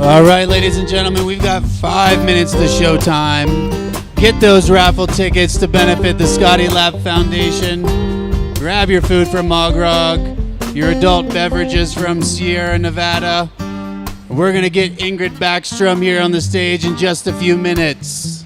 All right, ladies and gentlemen, we've got 5 minutes to showtime. Get those raffle tickets to benefit the Scotty Lap Foundation. Grab your food from Mogrog, your adult beverages from Sierra Nevada. We're going to get Ingrid Backstrom here on the stage in just a few minutes.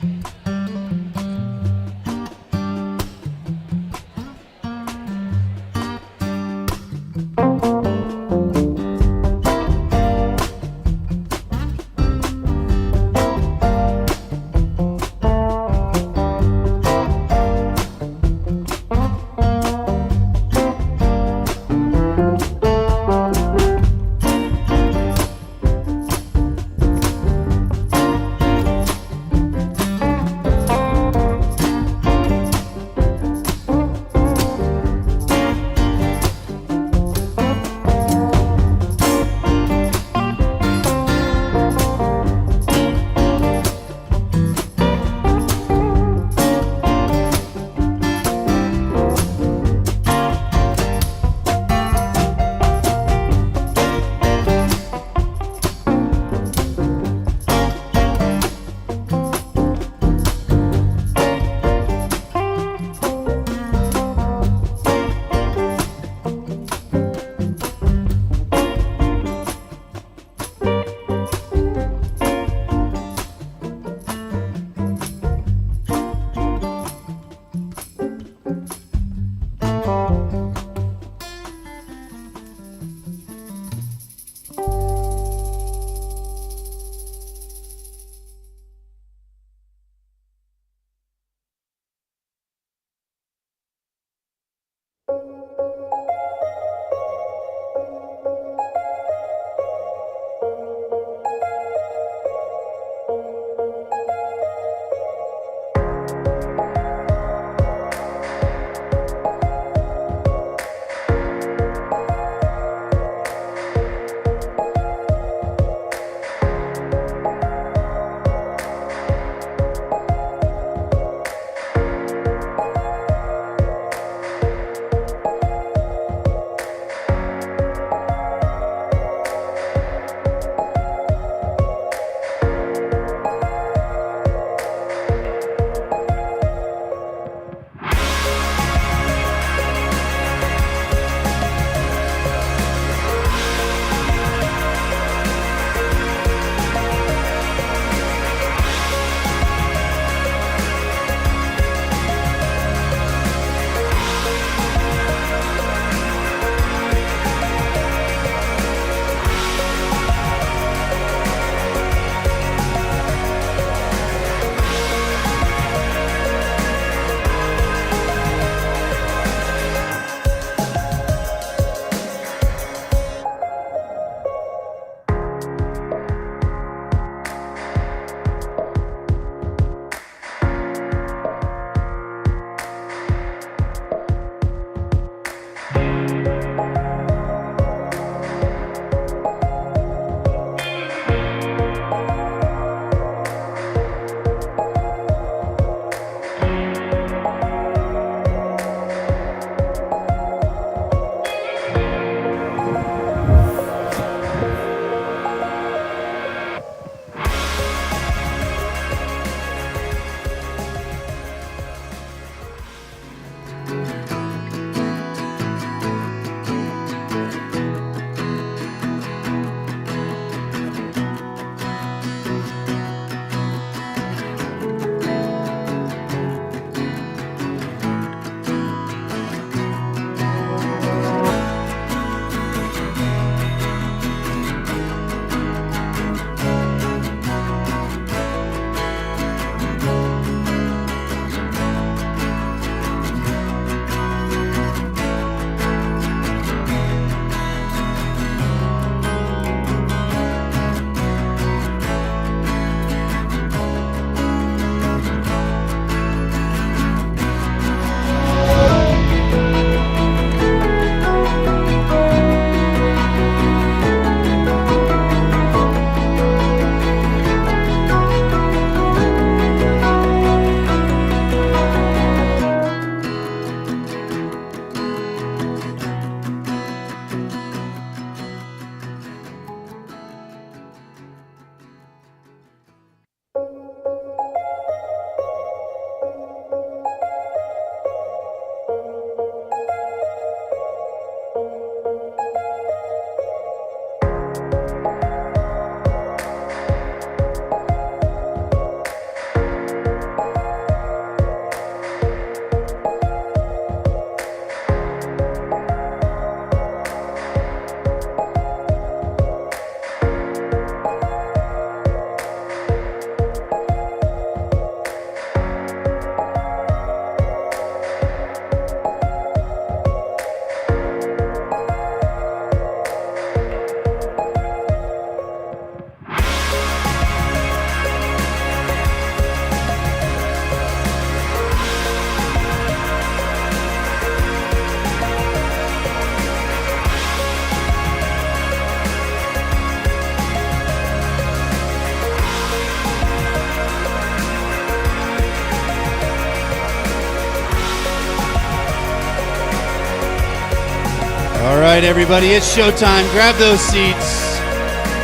right, everybody, it's showtime. Grab those seats.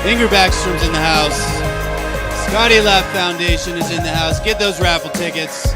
Ingrid Backstrom's in the house. Scotty Lap Foundation is in the house. Get those raffle tickets.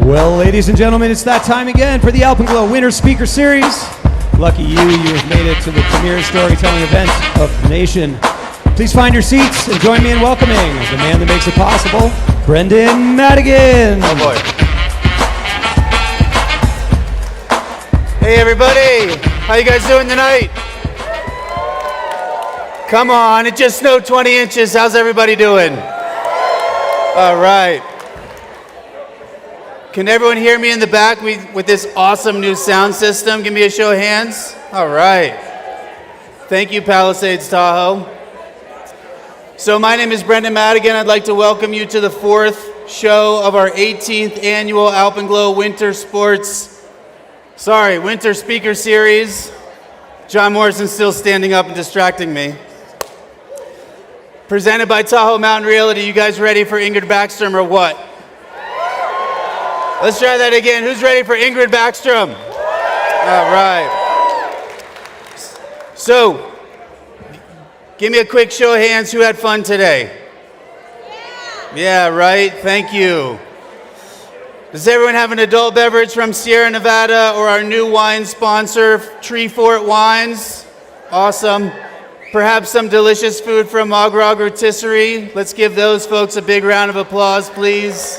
Well, ladies and gentlemen, it's that time again for the Alpenglow Winter Speaker Series. Lucky you have made it to the premier storytelling event of the nation. Please find your seats and join me in welcoming the man that makes it possible, Brendan Madigan. Oh boy. Hey everybody, how you guys doing tonight? Come on, it just snowed 20 inches. How's everybody doing? All right. Can everyone hear me in the back with this awesome new sound system? Give me a show of hands. All right. Thank you, Palisades Tahoe. So my name is Brendan Madigan. I'd like to welcome you to the fourth show of our 18th annual Alpenglow Winter Speaker Series. John Morrison's still standing up and distracting me. Presented by Tahoe Mountain Realty. You guys ready for Ingrid Backstrom or what? Let's try that again. Who's ready for Ingrid Backstrom? All right. So, give me a quick show of hands who had fun today. Yeah, right. Thank you. Does everyone have an adult beverage from Sierra Nevada or our new wine sponsor, Tree Fort Wines? Awesome. Perhaps some delicious food from Mogrog Rotisserie. Let's give those folks a big round of applause, please.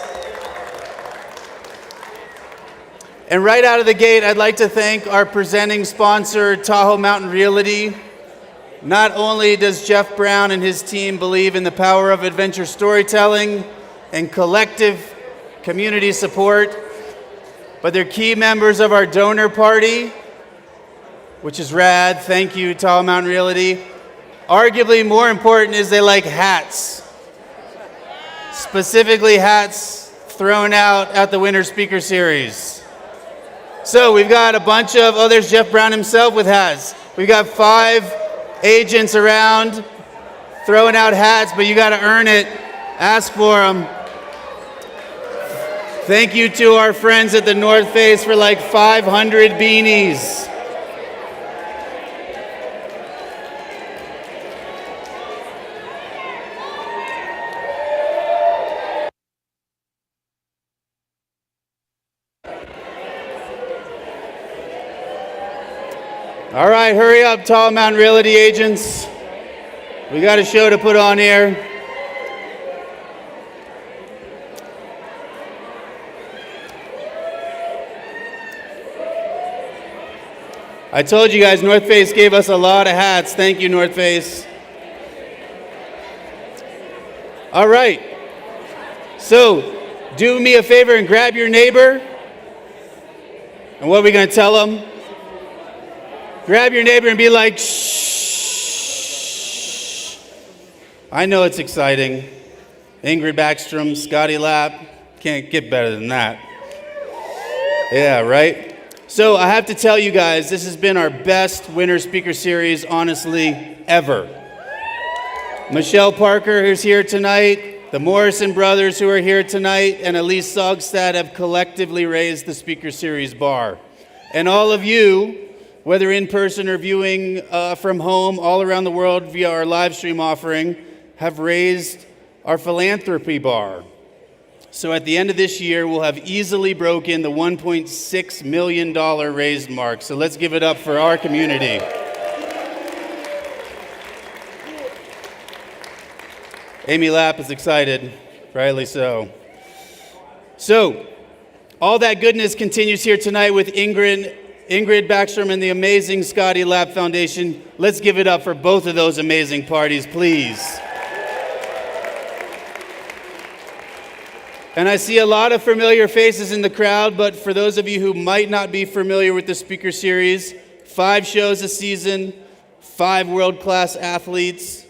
And right out of the gate, I'd like to thank our presenting sponsor, Tahoe Mountain Realty. Not only does Jeff Brown and his team believe in the power of adventure storytelling and collective community support, but they're key members of our donor party, which is rad. Thank you, Tahoe Mountain Realty. Arguably more important is they like hats. Specifically hats thrown out at the Winter Speaker Series. So we've got a bunch of, there's Jeff Brown himself with hats. We've got 5 agents around throwing out hats, but you got to earn it. Ask for them. Thank you to our friends at the North Face for like 500 beanies. All right, hurry up, Tahoe Mountain Realty agents. We got a show to put on here. I told you guys, North Face gave us a lot of hats. Thank you, North Face. All right. So, do me a favor and grab your neighbor. And what are we going to tell them? Grab your neighbor and be like, shh. I know it's exciting. Ingrid Backstrom, Scotty Lap. Can't get better than that. Yeah, right? So I have to tell you guys, this has been our best winter speaker series, honestly, ever. Michelle Parker, who's here tonight, the Morrison brothers who are here tonight, and Elise Sogstad have collectively raised the speaker series bar. And all of you, whether in person or viewing from home all around the world via our live stream offering, have raised our philanthropy bar. So at the end of this year, we'll have easily broken the $1.6 million raised mark. So let's give it up for our community. Amy Lapp is excited, rightly so. So, all that goodness continues here tonight with Ingrid Backstrom and the amazing Scotty Lapp Foundation. Let's give it up for both of those amazing parties, please. And I see a lot of familiar faces in the crowd, but for those of you who might not be familiar with the speaker series, 5 shows a season, 5 world-class athletes,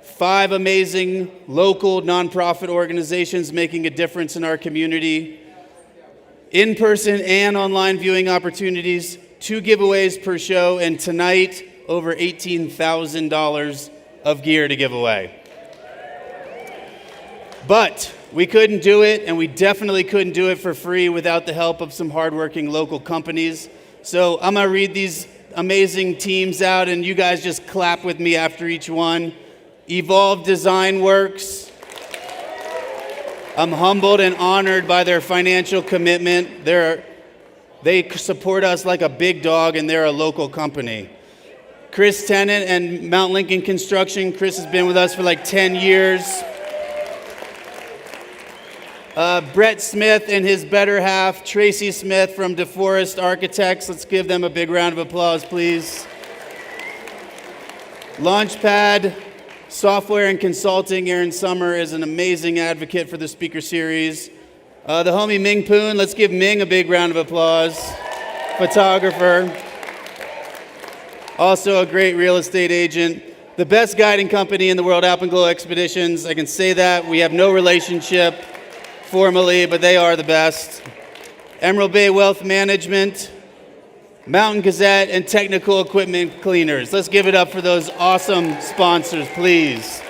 5 amazing local nonprofit organizations making a difference in our community, in-person and online viewing opportunities, 2 giveaways per show, and tonight, over $18,000 of gear to give away. But we couldn't do it, and we definitely couldn't do it for free without the help of some hardworking local companies. So I'm going to read these amazing teams out, and you guys just clap with me after each one. Evolve Design Works. I'm humbled and honored by their financial commitment. They support us like a big dog, and they're a local company. Chris Tennant and Mount Lincoln Construction. Chris has been with us for like 10 years. Brett Smith and his better half, Tracy Smith from DeForest Architects. Let's give them a big round of applause, please. Launchpad Software and Consulting, Aaron Summer is an amazing advocate for the speaker series. The homie Ming Poon, let's give Ming a big round of applause. Photographer. Also a great real estate agent. The best guiding company in the world, Alpenglow Expeditions. I can say that. We have no relationship formally, but they are the best. Emerald Bay Wealth Management, Mountain Gazette, and Technical Equipment Cleaners. Let's give it up for those awesome sponsors, please.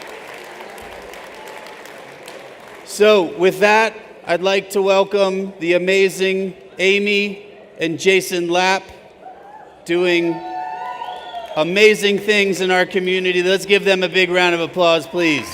So with that, I'd like to welcome the amazing Amy and Jason Lapp doing amazing things in our community. Let's give them a big round of applause, please.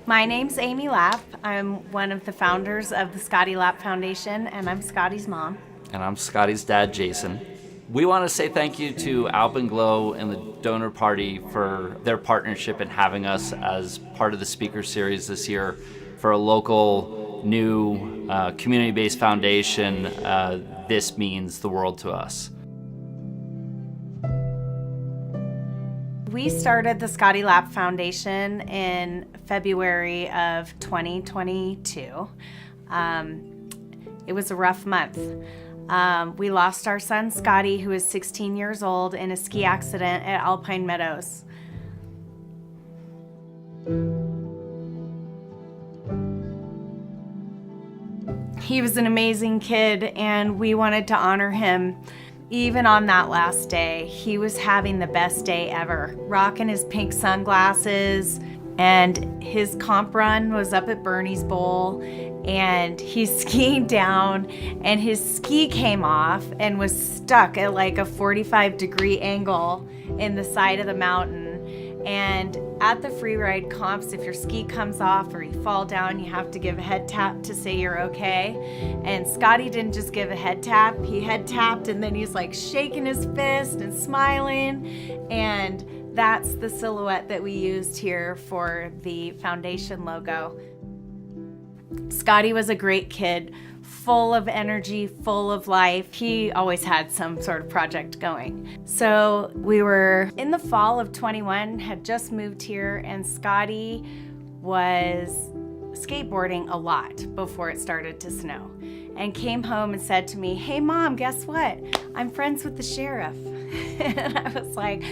My name's Amy Lapp. I'm one of the founders of the Scotty Lapp Foundation, and I'm Scotty's mom. And I'm Scotty's dad, Jason. We want to say thank you to Alpenglow and the donor party for their partnership in having us as part of the speaker series this year. For a local, new, community-based foundation, this means the world to us. We started the Scotty Lapp Foundation in February of 2022. It was a rough month. We lost our son, Scotty, who was 16 years old, in a ski accident at Alpine Meadows. He was an amazing kid, and we wanted to honor him. Even on that last day, he was having the best day ever, rocking his pink sunglasses, and his comp run was up at Bernie's Bowl, and he's skiing down, and his ski came off and was stuck at like a 45-degree angle in the side of the mountain. And at the free ride comps, if your ski comes off or you fall down, you have to give a head tap to say you're okay. And Scotty didn't just give a head tap, he head tapped, and then he's like shaking his fist and smiling. And that's the silhouette that we used here for the foundation logo. Scotty was a great kid, full of energy, full of life. He always had some sort of project going. So we were in the fall of 21, had just moved here, and Scotty was skateboarding a lot before it started to snow, and came home and said to me, "Hey Mom, guess what? I'm friends with the sheriff." And I was like,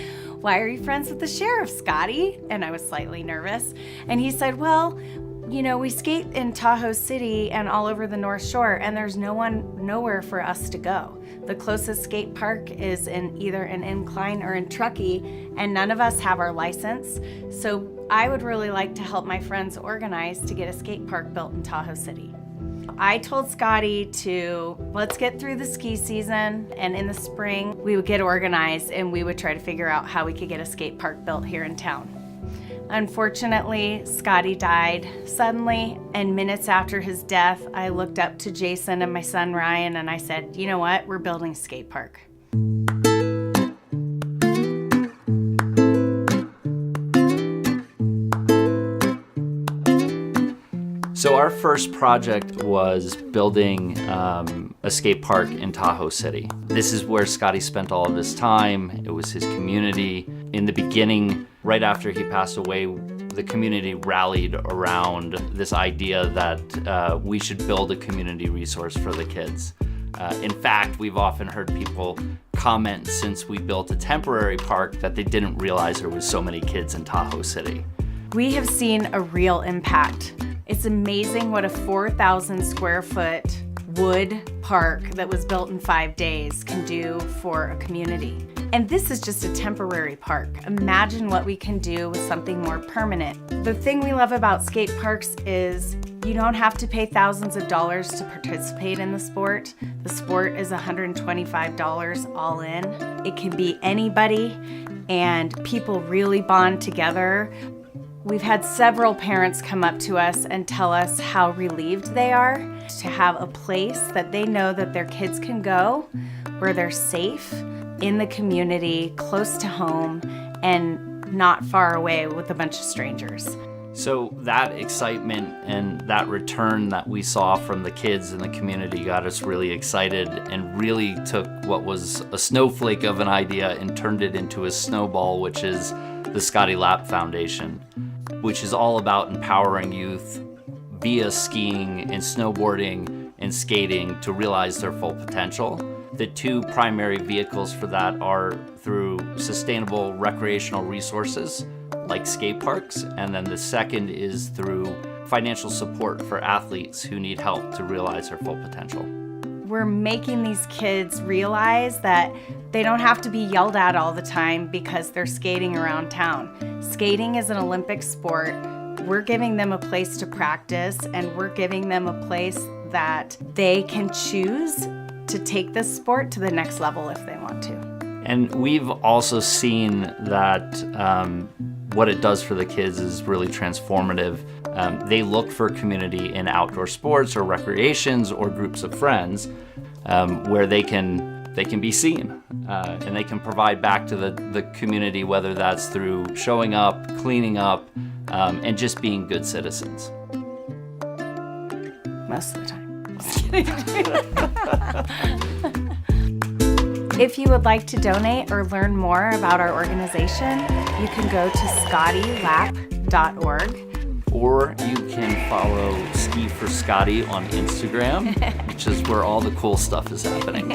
"Why are you friends with the sheriff, Scotty?" And I was slightly nervous. And he said, "Well, you know, we skate in Tahoe City and all over the North Shore, and there's nowhere for us to go. The closest skate park is in either an incline or in Truckee, and none of us have our license. So I would really like to help my friends organize to get a skate park built in Tahoe City." I told Scotty to let's get through the ski season, and in the spring we would get organized and we would try to figure out how we could get a skate park built here in town. Unfortunately, Scotty died suddenly, and minutes after his death, I looked up to Jason and my son Ryan and I said, "You know what? We're building a skate park." So our first project was building a skate park in Tahoe City. This is where Scotty spent all of his time. It was his community. In the beginning, right after he passed away, the community rallied around this idea that we should build a community resource for the kids. In fact, we've often heard people comment since we built a temporary park that they didn't realize there was so many kids in Tahoe City. We have seen a real impact. It's amazing what a 4,000 square foot wood park that was built in 5 days can do for a community. And this is just a temporary park. Imagine what we can do with something more permanent. The thing we love about skate parks is you don't have to pay thousands of dollars to participate in the sport. The sport is $125 all in. It can be anybody, and people really bond together. We've had several parents come up to us and tell us how relieved they are to have a place that they know that their kids can go, where they're safe, in the community, close to home, and not far away with a bunch of strangers. So that excitement and that return that we saw from the kids in the community got us really excited and really took what was a snowflake of an idea and turned it into a snowball, which is the Scotty Lapp Foundation, which is all about empowering youth via skiing and snowboarding and skating to realize their full potential. The two primary vehicles for that are through sustainable recreational resources like skate parks, and then the second is through financial support for athletes who need help to realize their full potential. We're making these kids realize that they don't have to be yelled at all the time because they're skating around town. Skating is an Olympic sport. We're giving them a place to practice, and we're giving them a place that they can choose to take this sport to the next level if they want to. And we've also seen that what it does for the kids is really transformative. They look for community in outdoor sports or recreations or groups of friends where they can be seen and they can provide back to the community, whether that's through showing up, cleaning up, and just being good citizens. Most of the time. If you would like to donate or learn more about our organization, you can go to scottylap.org. Or you can follow Ski for Scotty on Instagram, which is where all the cool stuff is happening.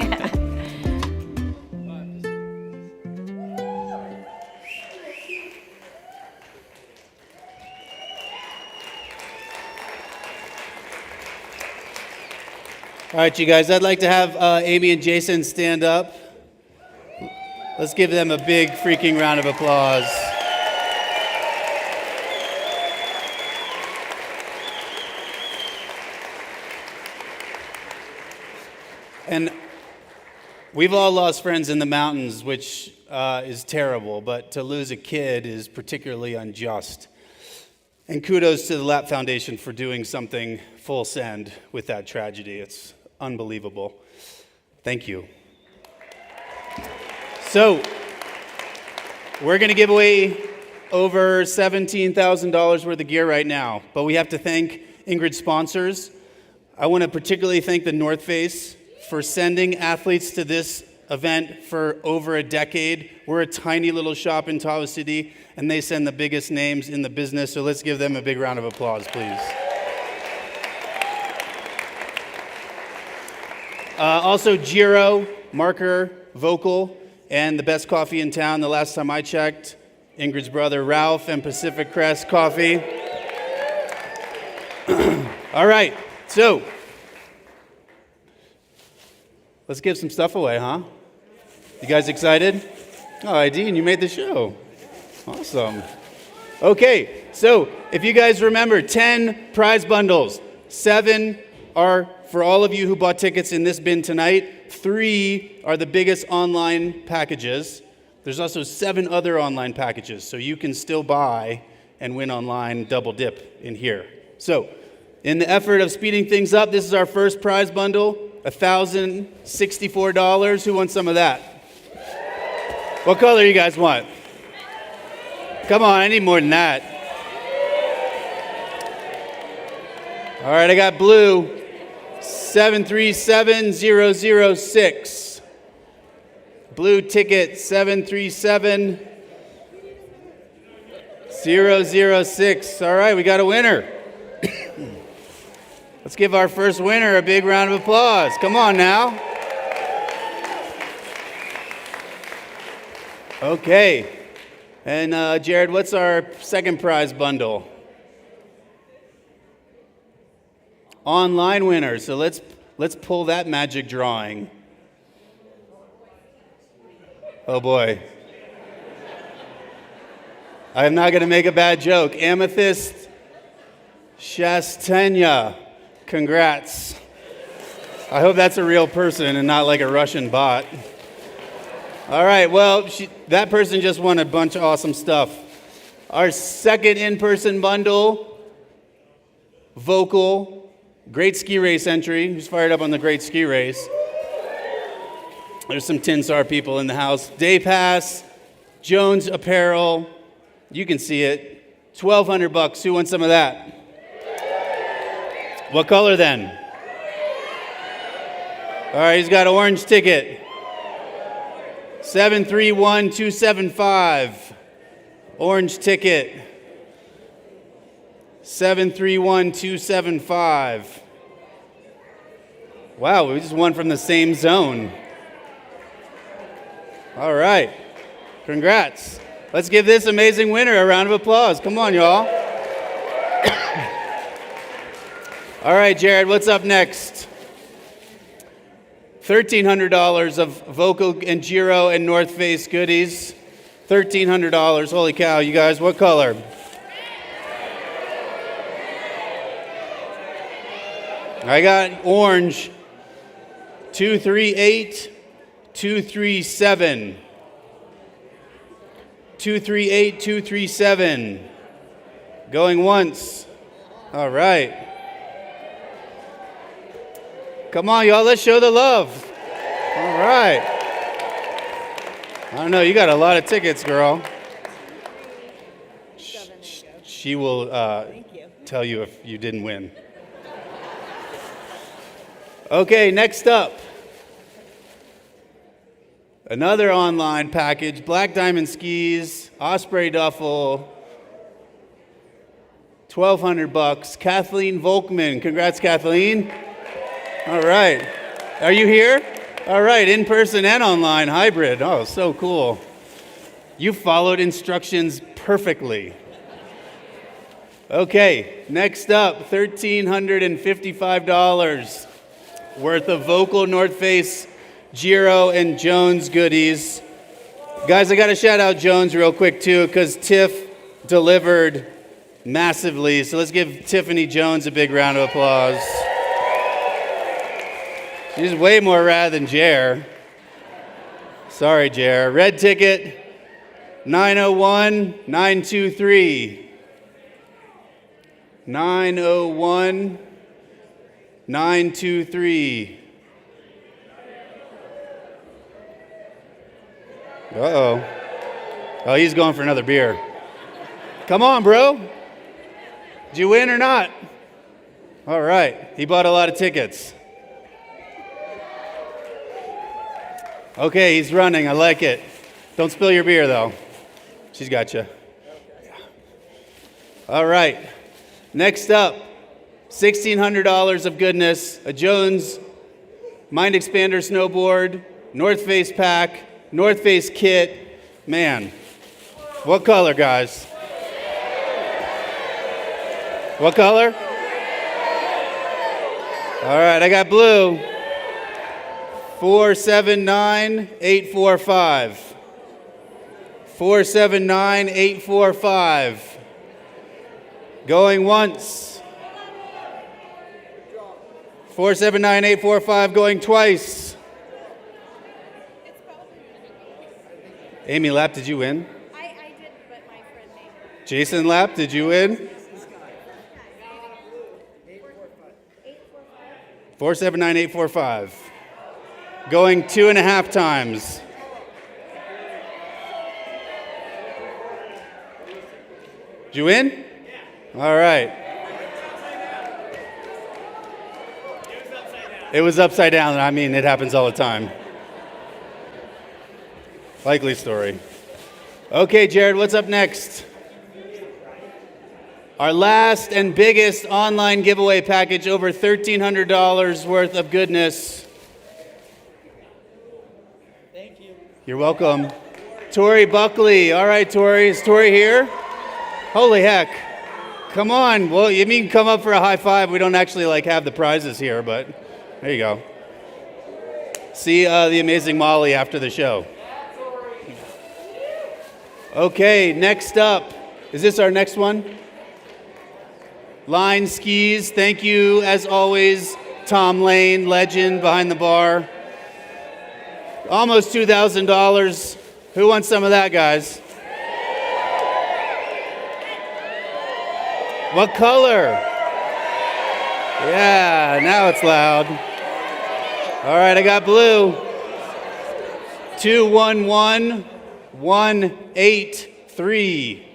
All right, you guys, I'd like to have Amy and Jason stand up. Let's give them a big freaking round of applause. And we've all lost friends in the mountains, which is terrible, but to lose a kid is particularly unjust. And kudos to the Lapp Foundation for doing something full send with that tragedy. It's unbelievable. Thank you. So, we're going to give away over $17,000 worth of gear right now, but we have to thank Ingrid's sponsors. I want to particularly thank the North Face for sending athletes to this event for over a decade. We're a tiny little shop in Tahoe City, and they send the biggest names in the business, so let's give them a big round of applause, please. Also, Giro, Marker, Vocal, and the best coffee in town the last time I checked, Ingrid's brother Ralph and Pacific Crest Coffee. All right, so let's give some stuff away, huh? You guys excited? Oh, Dean, you made the show. Awesome. Okay, so if you guys remember, 10 prize bundles. 7 are for all of you who bought tickets in this bin tonight. 3 are the biggest online packages. There's also 7 other online packages, so you can still buy and win online, double dip in here. So, in the effort of speeding things up, this is our first prize bundle, $1,064. Who wants some of that? What color you guys want? Come on, I need more than that. All right, I got blue, 737006. Blue ticket, 737006. All right, we got a winner. Let's give our first winner a big round of applause. Come on now. Okay. And Jared, what's our second prize bundle? Online winner. So let's pull that magic drawing. Oh boy. I'm not going to make a bad joke. Amethyst Shastanya. Congrats. I hope that's a real person and not like a Russian bot. All right, well, that person just won a bunch of awesome stuff. Our second in-person bundle, Vocal, Great Ski Race entry. Who's fired up on the Great Ski Race? There's some Tinsar people in the house. Day Pass, Jones Apparel. You can see it. $1,200. Who wants some of that? What color then? All right, he's got an orange ticket. 731275. Orange ticket. 731275. Wow, we just won from the same zone. All right. Congrats. Let's give this amazing winner a round of applause. Come on, y'all. All right, Jared, what's up next? $1,300 of Vocal and Giro and North Face goodies. $1,300. Holy cow, you guys, what color? I got orange. 238237. 238237. Going once. All right. Come on, y'all, let's show the love. All right. I don't know, you got a lot of tickets, girl. She will tell you if you didn't win. Okay, next up. Another online package, Black Diamond Skis, Osprey Duffel, $1,200. Kathleen Volkman. Congrats, Kathleen. All right. Are you here? All right, in person and online, hybrid. Oh, so cool. You followed instructions perfectly. Okay, next up, $1,355 worth of Vocal, North Face, Giro, and Jones goodies. Guys, I got to shout out Jones real quick, too, because Tiff delivered massively. So let's give Tiffany Jones a big round of applause. She's way more rad than Jer. Sorry, Jer. Red ticket, 901923. 901923. Uh-oh. Oh, he's going for another beer. Come on, bro. Did you win or not? All right. He bought a lot of tickets. Okay, he's running. I like it. Don't spill your beer, though. She's got you. All right. Next up, $1,600 of goodness, a Jones Mind Expander snowboard, North Face pack, North Face kit. Man, what color, guys? What color? All right, I got blue. 479845. 479845. Going once. 479845 going twice. Amy Lapp, did you win? I did, but my friend made it. Jason Lapp, did you win? 479845. Going 2.5 times. Did you win? All right. It was upside down. I mean, it happens all the time. Likely story. Okay, Jared, what's up next? Our last and biggest online giveaway package, over $1,300 worth of goodness. Thank you. You're welcome. Tori Buckley. All right, Tori. Is Tori here? Holy heck. Come on. Well, you mean come up for a high five. We don't actually have the prizes here, but there you go. See the amazing Molly after the show. Okay, next up. Is this our next one? Line Skis. Thank you, as always, Tom Lane, legend behind the bar. Almost $2,000. Who wants some of that, guys? What color? Yeah, now it's loud. All right, I got blue. 211183.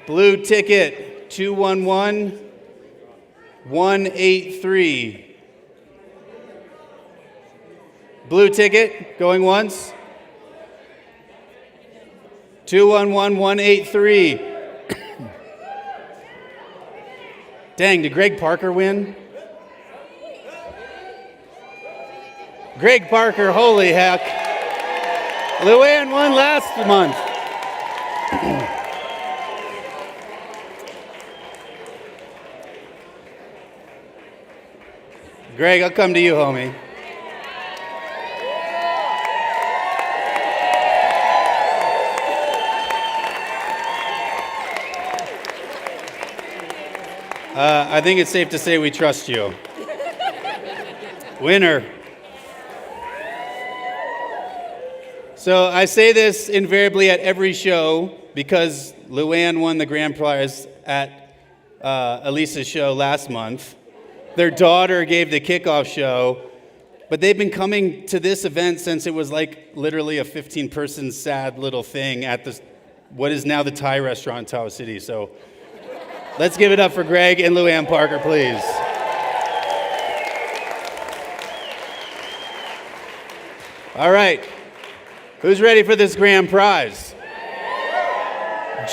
Blue ticket, 211183. Blue ticket, going once. 211183. Dang, did Greg Parker win? Greg Parker, holy heck. Luann won last month. Greg, I'll come to you, homie. I think it's safe to say we trust you. Winner. So I say this invariably at every show because Luann won the grand prize at Elisa's show last month. Their daughter gave the kickoff show, but they've been coming to this event since it was literally a 15-person sad little thing at what is now the Thai restaurant in Taos City. So let's give it up for Greg and Luann Parker, please. All right. Who's ready for this grand prize?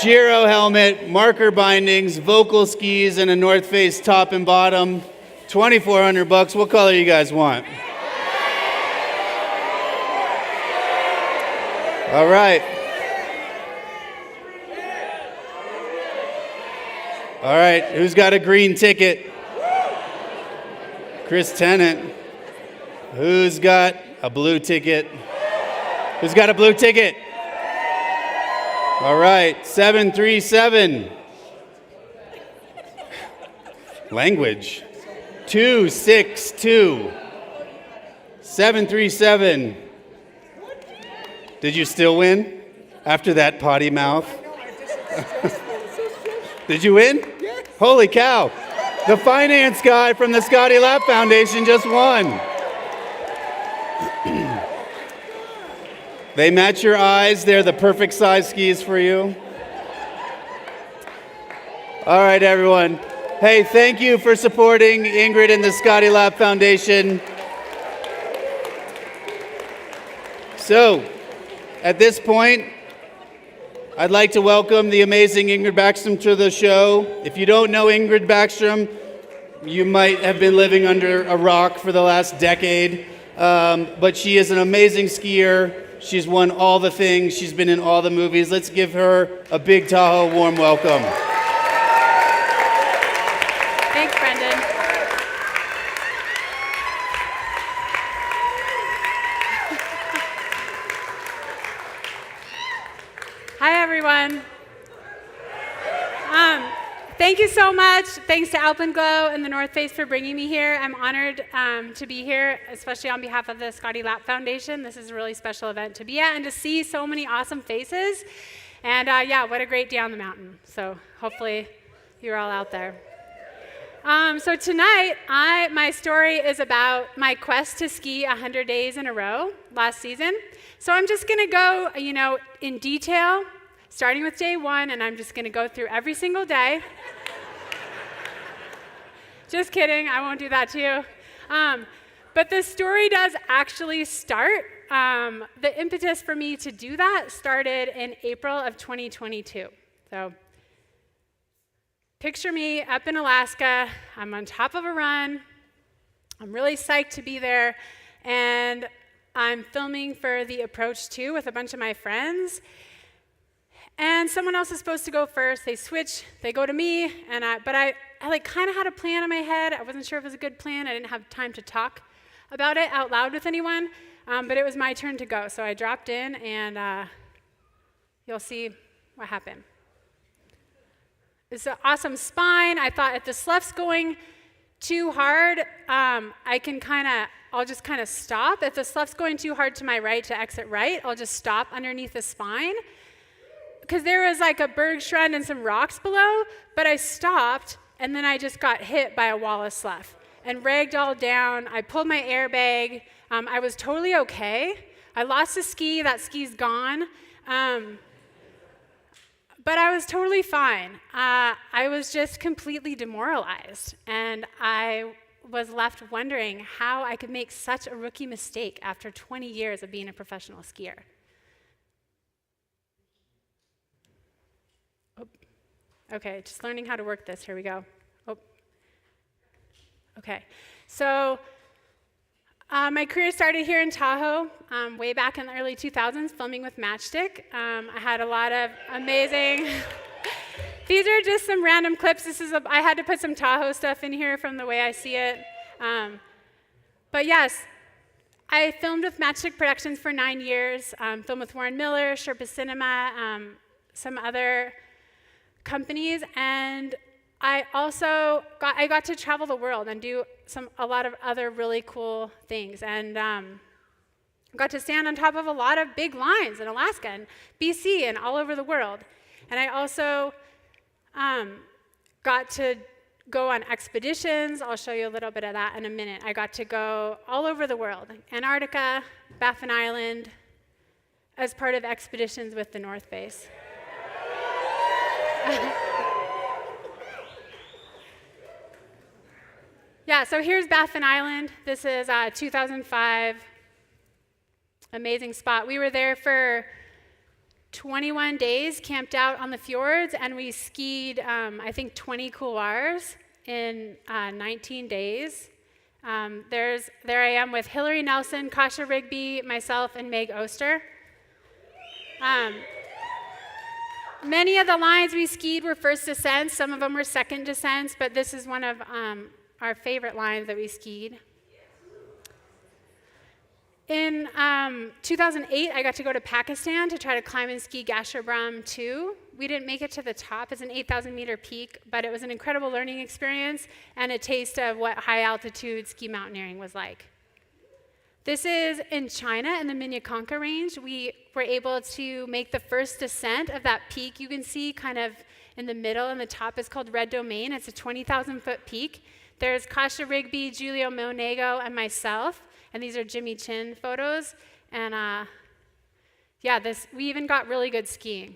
Giro helmet, marker bindings, vocal skis, and a North Face top and bottom. $2,400. What color you guys want? All right. All right, who's got a green ticket? Chris Tennant. Who's got a blue ticket? Who's got a blue ticket? All right, 737. Language. 262. 737. Did you still win after that potty mouth? Did you win? Yes. Holy cow. The finance guy from the Scotty Lapp Foundation just won. They match your eyes. They're the perfect size skis for you. All right, everyone. Hey, thank you for supporting Ingrid and the Scotty Lapp Foundation. So, at this point, I'd like to welcome the amazing Ingrid Backstrom to the show. If you don't know Ingrid Backstrom, you might have been living under a rock for the last decade. but she is an amazing skier. She's won all the things. She's been in all the movies. Let's give her a big Tahoe warm welcome. Thanks, Brendan. Hi, everyone. Thank you so much. Thanks to Alpenglow and the North Face for bringing me here. I'm honored to be here, especially on behalf of the Scotty Lapp Foundation. This is a really special event to be at and to see so many awesome faces. And yeah, what a great day on the mountain. So hopefully you're all out there. So tonight, my story is about my quest to ski 100 days in a row last season. So I'm just going to go, in detail, starting with day 1, and I'm just going to go through every single day. Just kidding, I won't do that to you. But the story does actually start. The impetus for me to do that started in April of 2022. So picture me up in Alaska. I'm on top of a run. I'm really psyched to be there. And I'm filming for the Approach 2 with a bunch of my friends. And someone else is supposed to go first. They switch, they go to me, but I kind of had a plan in my head. I wasn't sure if it was a good plan. I didn't have time to talk about it out loud with anyone, but it was my turn to go. So I dropped in, and you'll see what happened. It's an awesome spine. I thought if the slough's going too hard, I'll just kind of stop. If the slough's going too hard to my right to exit right, I'll just stop underneath the spine. Because there was like a bergschrund and some rocks below, but I stopped, and then I just got hit by a wall of slough and ragdolled down. I pulled my airbag. I was totally okay. I lost a ski. That ski's gone. But I was totally fine. I was just completely demoralized, and I was left wondering how I could make such a rookie mistake after 20 years of being a professional skier. Okay, just learning how to work this. Here we go. Okay, so my career started here in Tahoe way back in the early 2000s, filming with Matchstick. I had a lot of amazing... These are just some random clips. I had to put some Tahoe stuff in here from the way I see it. But yes, I filmed with Matchstick Productions for 9 years, filmed with Warren Miller, Sherpa Cinema, some other companies, and I also got to travel the world and do a lot of other really cool things, and got to stand on top of a lot of big lines in Alaska and BC and all over the world. And I also got to go on expeditions. I'll show you a little bit of that in a minute. I got to go all over the world, Antarctica, Baffin Island, as part of expeditions with the North Face. Yeah, so here's Baffin Island. This is 2005. Amazing spot. We were there for 21 days, camped out on the fjords, and we skied, I think, 20 couloirs in 19 days. There I am with Hillary Nelson, Kasha Rigby, myself, and Meg Oster. Many of the lines we skied were first descents. Some of them were second descents, but this is one of our favorite lines that we skied. In 2008, I got to go to Pakistan to try to climb and ski Gasherbrum 2. We didn't make it to the top. It's an 8,000-meter peak, but it was an incredible learning experience and a taste of what high-altitude ski mountaineering was like. This is in China, in the Minyakonka Range. We were able to make the first descent of that peak. You can see kind of in the middle, and the top is called Red Domain. It's a 20,000-foot peak. There's Kasha Rigby, Giulio Monego, and myself. And these are Jimmy Chin photos. And yeah, we even got really good skiing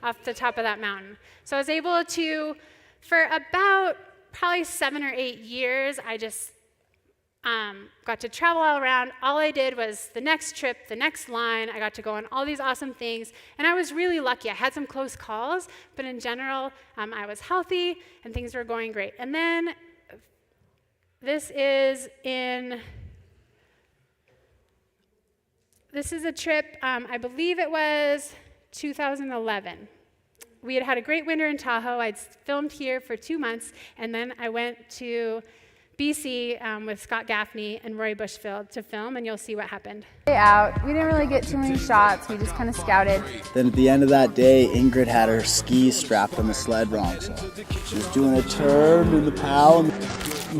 off the top of that mountain. So I was able to, for about probably 7 or 8 years, I just got to travel all around. All I did was the next trip, the next line. I got to go on all these awesome things. And I was really lucky. I had some close calls, but in general, I was healthy and things were going great. And then this is in This is a trip, I believe it was 2011. We had had a great winter in Tahoe. I'd filmed here for 2 months, and then I went to BC with Scott Gaffney and Roy Bushfield to film, and you'll see what happened. Out, we didn't really get too many shots. We just kind of scouted. Then at the end of that day, Ingrid had her skis strapped on the sled wrong, so she was doing a turn in the PAL and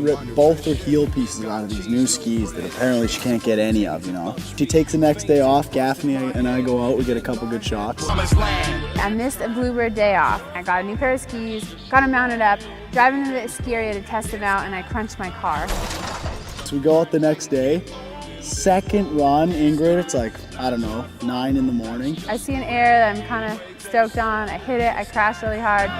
ripped both her heel pieces out of these new skis that apparently she can't get any of, you know. She takes the next day off, Gaffney and I go out, we get a couple good shots. I missed a Bluebird day off. I got a new pair of skis, got them mounted up, driving to the ski area to test them out, and I crunched my car. So we go out the next day. Second run, Ingrid, it's like, I don't know, 9 in the morning. I see an air that I'm kind of stoked on. I hit it, I crashed really hard.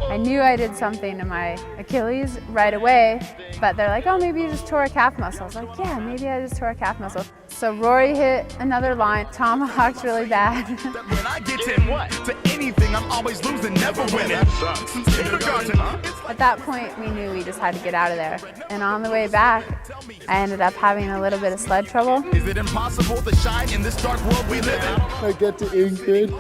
I knew I did something to my Achilles right away, but they're like, oh, maybe you just tore a calf muscle. I was like, yeah, maybe I just tore a calf muscle. So Rory hit another line, tomahawked really bad. When I get in what? To anything, I'm always losing, never winning. At that point, we knew we just had to get out of there. And on the way back, I ended up having a little bit of sled trouble. Is it impossible to shine in this dark world we live in? I get to Ingrid,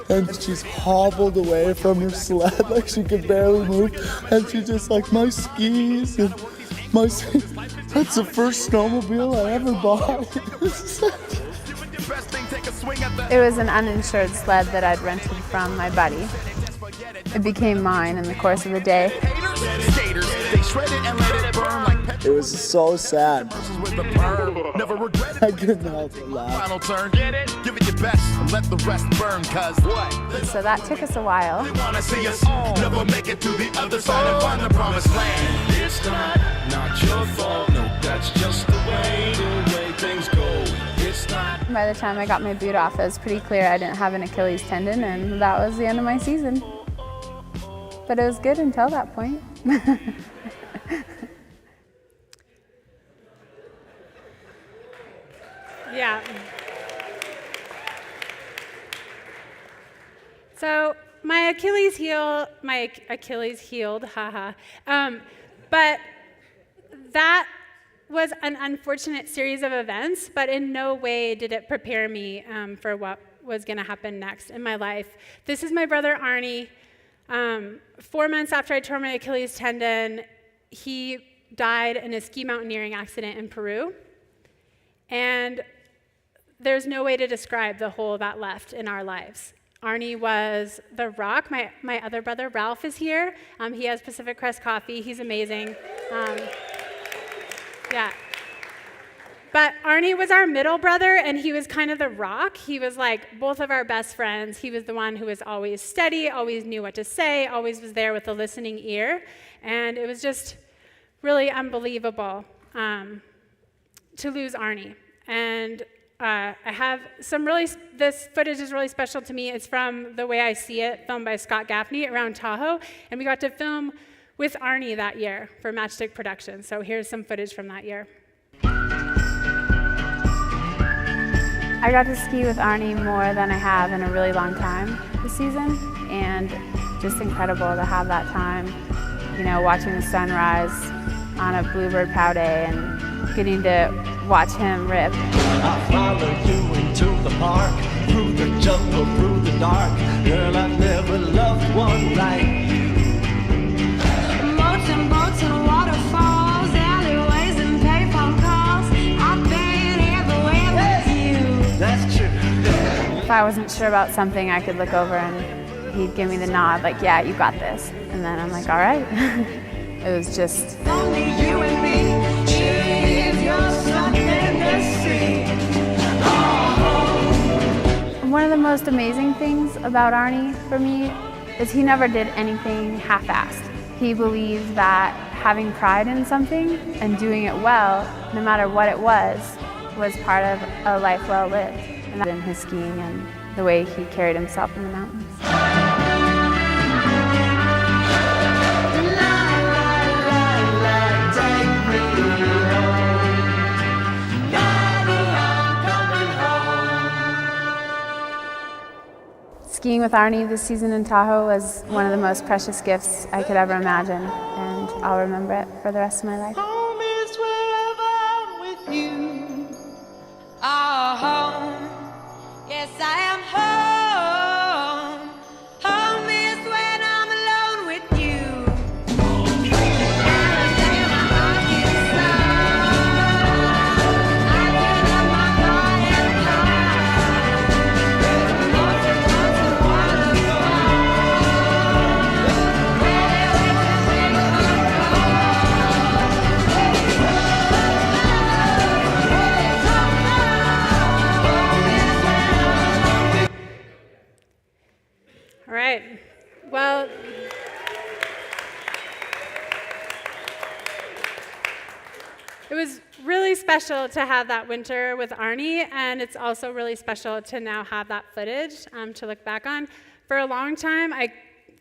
and she's hobbled away from her sled like she could barely move, and she's just like, my skis and my that's the first snowmobile I ever bought. It was an uninsured sled that I'd rented from my buddy. It became mine in the course of the day. It was so sad. I couldn't help but laugh. Final turn, get it? Give it your best and let the rest burn, cause what? So that took us a while. They wanna see us never make it to the other side and find the promised land. It's not your fault, no, that's just the way things go. It's not. By the time I got my boot off, it was pretty clear I didn't have an Achilles tendon, and that was the end of my season. But it was good until that point. Yeah. So my Achilles healed, haha. But that was an unfortunate series of events, but in no way did it prepare me for what was going to happen next in my life. This is my brother Arnie. 4 months after I tore my Achilles tendon, he died in a ski mountaineering accident in Peru. And there's no way to describe the hole that left in our lives. Arnie was the rock. My other brother, Ralph, is here. He has Pacific Crest Coffee. He's amazing. Yeah. But Arnie was our middle brother, and he was kind of the rock. He was like both of our best friends. He was the one who was always steady, always knew what to say, always was there with a listening ear. And it was just really unbelievable to lose Arnie. And I have this footage is really special to me. It's from The Way I See It, filmed by Scott Gaffney around Tahoe. And we got to film with Arnie that year for Matchstick Productions. So here's some footage from that year. I got to ski with Arnie more than I have in a really long time this season, and just incredible to have that time, you know, watching the sunrise on a Bluebird POW day and getting to watch him rip. I follow you into the park, through the jungle, through the dark. Girl, I never loved one like you. Boats and waterfalls, alleyways and payphone calls. I've been everywhere with you. That's true. If I wasn't sure about something, I could look over and he'd give me the nod, like, yeah, you got this. And then I'm like, all right. It was just... Only you and me. One of the most amazing things about Arnie for me is he never did anything half-assed. He believed that having pride in something and doing it well, no matter what it was part of a life well lived. And that in his skiing and the way he carried himself in the mountains. Skiing with Arnie this season in Tahoe was one of the most precious gifts I could ever imagine, and I'll remember it for the rest of my life. Home is where Yes, I am home. Home is when I'm alone with you. Alabama, Arkansas. I turn up my car and cry. Once a waterfall. Ready All right. Well, it was really special to have that winter with Arnie, and it's also really special to now have that footage to look back on. For a long time, I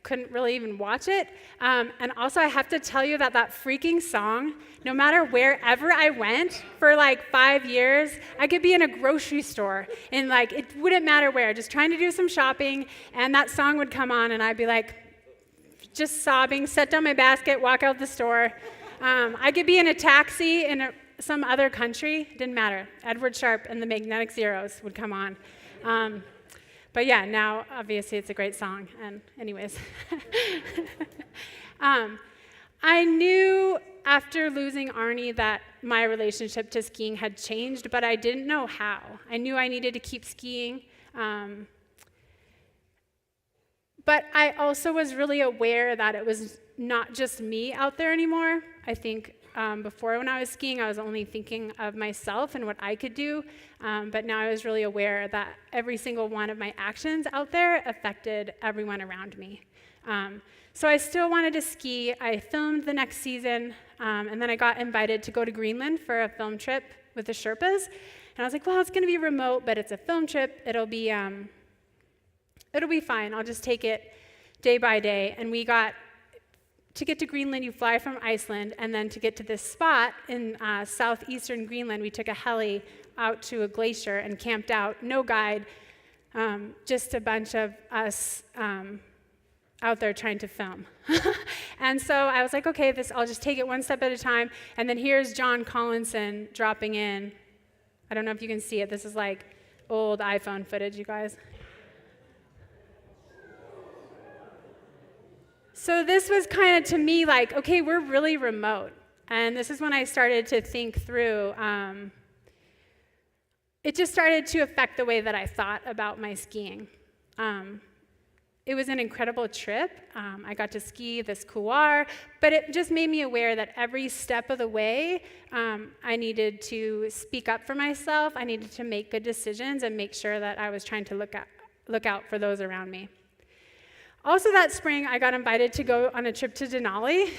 couldn't really even watch it. And also, I have to tell you that that freaking song, no matter wherever I went for like 5 years, I could be in a grocery store and like it wouldn't matter where, just trying to do some shopping, and that song would come on, and I'd be like just sobbing, set down my basket, walk out the store. I could be in a taxi in some other country, didn't matter. Edward Sharpe and the Magnetic Zeros would come on. But yeah, now obviously it's a great song. And anyways, I knew after losing Arnie that my relationship to skiing had changed, but I didn't know how. I knew I needed to keep skiing. But I also was really aware that it was not just me out there anymore. I think before when I was skiing, I was only thinking of myself and what I could do. But now I was really aware that every single one of my actions out there affected everyone around me. So I still wanted to ski. I filmed the next season, and then I got invited to go to Greenland for a film trip with the Sherpas. And I was like, well, it's going to be remote, but it's a film trip. It'll be fine. I'll just take it day by day. And we got to get to Greenland, you fly from Iceland, and then to get to this spot in southeastern Greenland, we took a heli out to a glacier and camped out, no guide, just a bunch of us out there trying to film. And so I was like, okay, I'll just take it one step at a time. And then here's John Collinson dropping in. I don't know if you can see it. This is like old iPhone footage, you guys. So this was kind of, to me, like, okay, we're really remote. And this is when I started to think through, it just started to affect the way that I thought about my skiing. It was an incredible trip. I got to ski this couloir, but it just made me aware that every step of the way, I needed to speak up for myself. I needed to make good decisions and make sure that I was trying to look out for those around me. Also that spring, I got invited to go on a trip to Denali,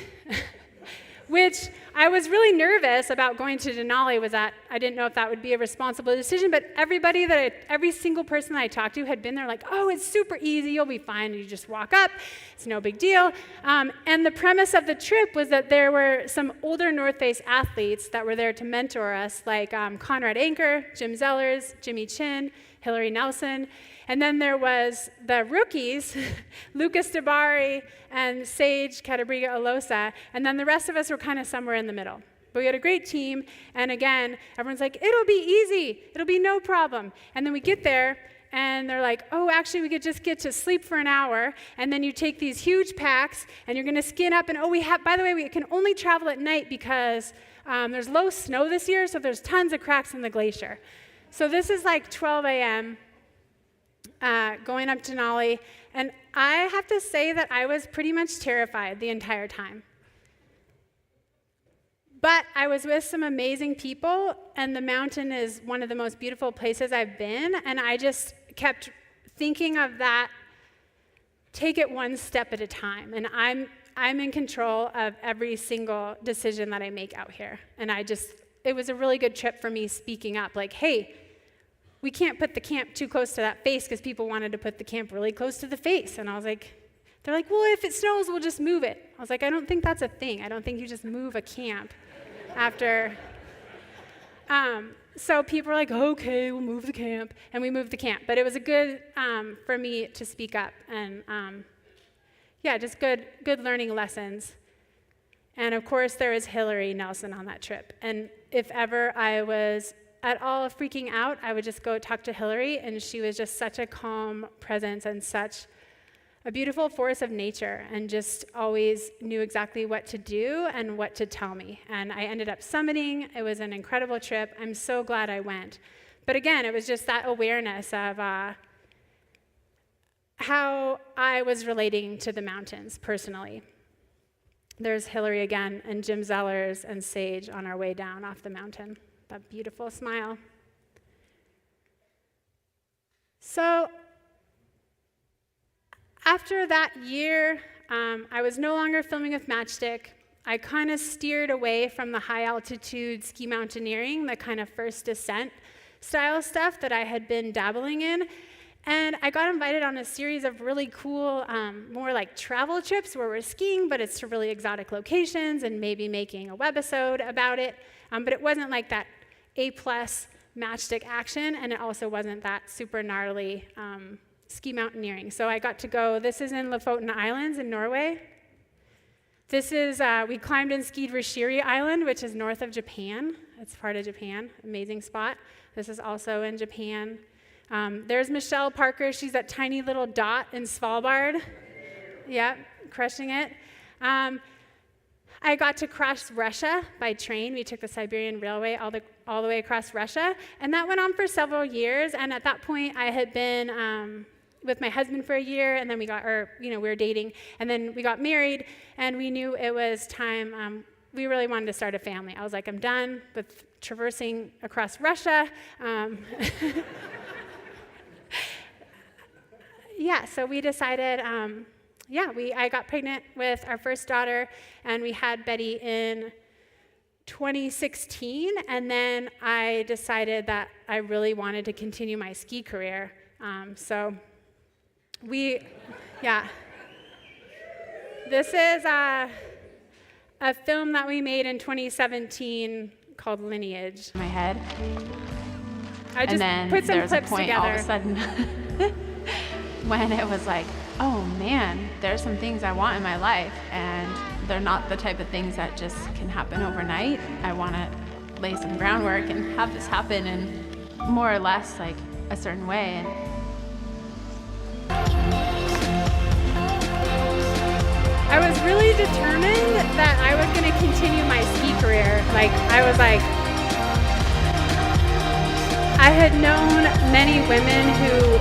which I was really nervous about going to Denali. I didn't know if that would be a responsible decision, but every single person that I talked to had been there like, oh, it's super easy, you'll be fine, you just walk up, it's no big deal. And the premise of the trip was that there were some older North Face athletes that were there to mentor us, like Conrad Anker, Jim Zellers, Jimmy Chin, Hillary Nelson. And then there was the rookies, Lucas DeBari and Sage Catabriga-Alosa, and then the rest of us were kind of somewhere in the middle. But we had a great team, and again, everyone's like, it'll be easy, it'll be no problem. And then we get there, and they're like, oh, actually, we could just get to sleep for an hour, and then you take these huge packs, and you're gonna skin up, and by the way, we can only travel at night because there's low snow this year, so there's tons of cracks in the glacier. So this is like 12 a.m., going up Denali, and I have to say that I was pretty much terrified the entire time. But I was with some amazing people, and the mountain is one of the most beautiful places I've been, and I just kept thinking of that, take it one step at a time, and I'm in control of every single decision that I make out here. And it was a really good trip for me speaking up, like, hey, we can't put the camp too close to that face because people wanted to put the camp really close to the face. And I was like, they're like, well, if it snows, we'll just move it. I was like, I don't think that's a thing. I don't think you just move a camp after. So people were like, okay, we'll move the camp. And we moved the camp. But it was a good for me to speak up. And just good learning lessons. And of course, there was Hillary Nelson on that trip. And if ever I was at all freaking out, I would just go talk to Hillary, and she was just such a calm presence and such a beautiful force of nature, and just always knew exactly what to do and what to tell me. And I ended up summiting. It was an incredible trip. I'm so glad I went. But again, it was just that awareness of how I was relating to the mountains personally. There's Hillary again, and Jim Zellers and Sage on our way down off the mountain. That beautiful smile. So after that year, I was no longer filming with Matchstick. I kind of steered away from the high altitude ski mountaineering, the kind of first descent style stuff that I had been dabbling in. And I got invited on a series of really cool, more like travel trips where we're skiing, but it's to really exotic locations and maybe making a webisode about it. But it wasn't like that A+ Matchstick action, and it also wasn't that super gnarly ski mountaineering. So I got to go, this is in Lofoten Islands in Norway. This is, we climbed and skied Rishiri Island, which is north of Japan. It's part of Japan, amazing spot. This is also in Japan. There's Michelle Parker. She's that tiny little dot in Svalbard. Yeah, crushing it. I got to cross Russia by train. We took the Siberian Railway all the way across Russia, and that went on for several years. And at that point, I had been with my husband for a year, and then we were dating, and then we got married, and we knew it was time. We really wanted to start a family. I was like, I'm done with traversing across Russia. Yeah, so we decided, I got pregnant with our first daughter, and we had Betty in 2016, and then I decided that I really wanted to continue my ski career. This is a film that we made in 2017 called Lineage. My head. I just put some there's a clips point together. all of a sudden when it was like, oh man, there's some things I want in my life, and they're not the type of things that just can happen overnight. I want to lay some groundwork and have this happen in more or less like a certain way. I was really determined that I was going to continue my ski career. I had known many women who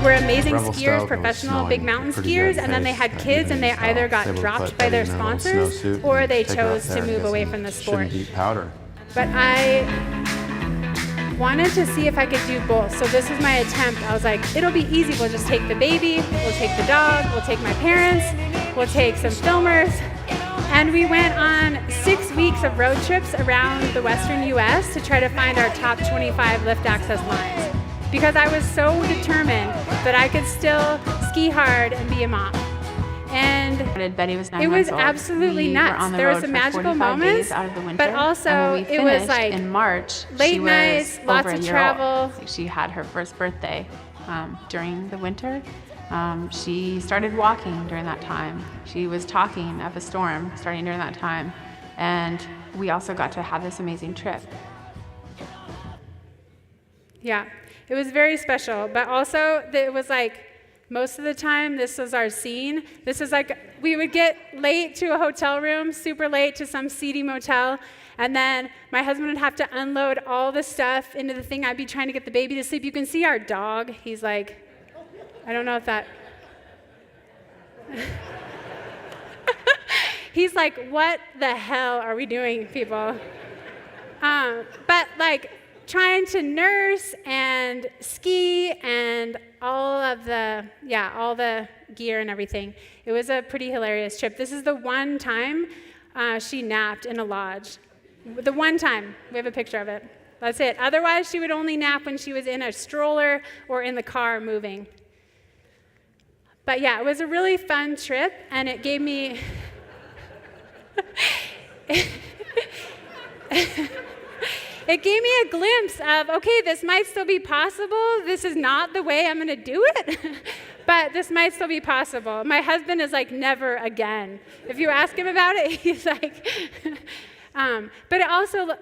were amazing skiers, professional big mountain skiers, and then they had kids and they either got dropped by their sponsors or they chose to move away from the sport. But I wanted to see if I could do both. So this is my attempt. I was like, it'll be easy. We'll just take the baby, we'll take the dog, we'll take my parents, we'll take some filmers. And we went on 6 weeks of road trips around the western US to try to find our top 25 lift access lines. Because I was so determined that I could still ski hard and be a mom. And Betty was 9 it was months old. absolutely nuts. There were some magical moments, out of the winter, but also and when we it was finished like in March, late she was nights, lots over of a year travel. old. Like she had her first birthday during the winter. She started walking during that time. She was talking of a storm starting during that time. And we also got to have this amazing trip. Yeah, it was very special, but also it was like most of the time this was our scene. This is like we would get late to a hotel room, super late to some seedy motel, and then my husband would have to unload all the stuff into the thing. I'd be trying to get the baby to sleep. You can see our dog. He's like, I don't know if that... He's like, what the hell are we doing, people? But like trying to nurse and ski and all the gear and everything. It was a pretty hilarious trip. This is the one time she napped in a lodge. The one time. We have a picture of it. That's it. Otherwise, she would only nap when she was in a stroller or in the car moving. But yeah, it was a really fun trip, and it gave me... It gave me a glimpse of, okay, this might still be possible. This is not the way I'm going to do it, but this might still be possible. My husband is like, never again. If you ask him about it, he's like... but it also,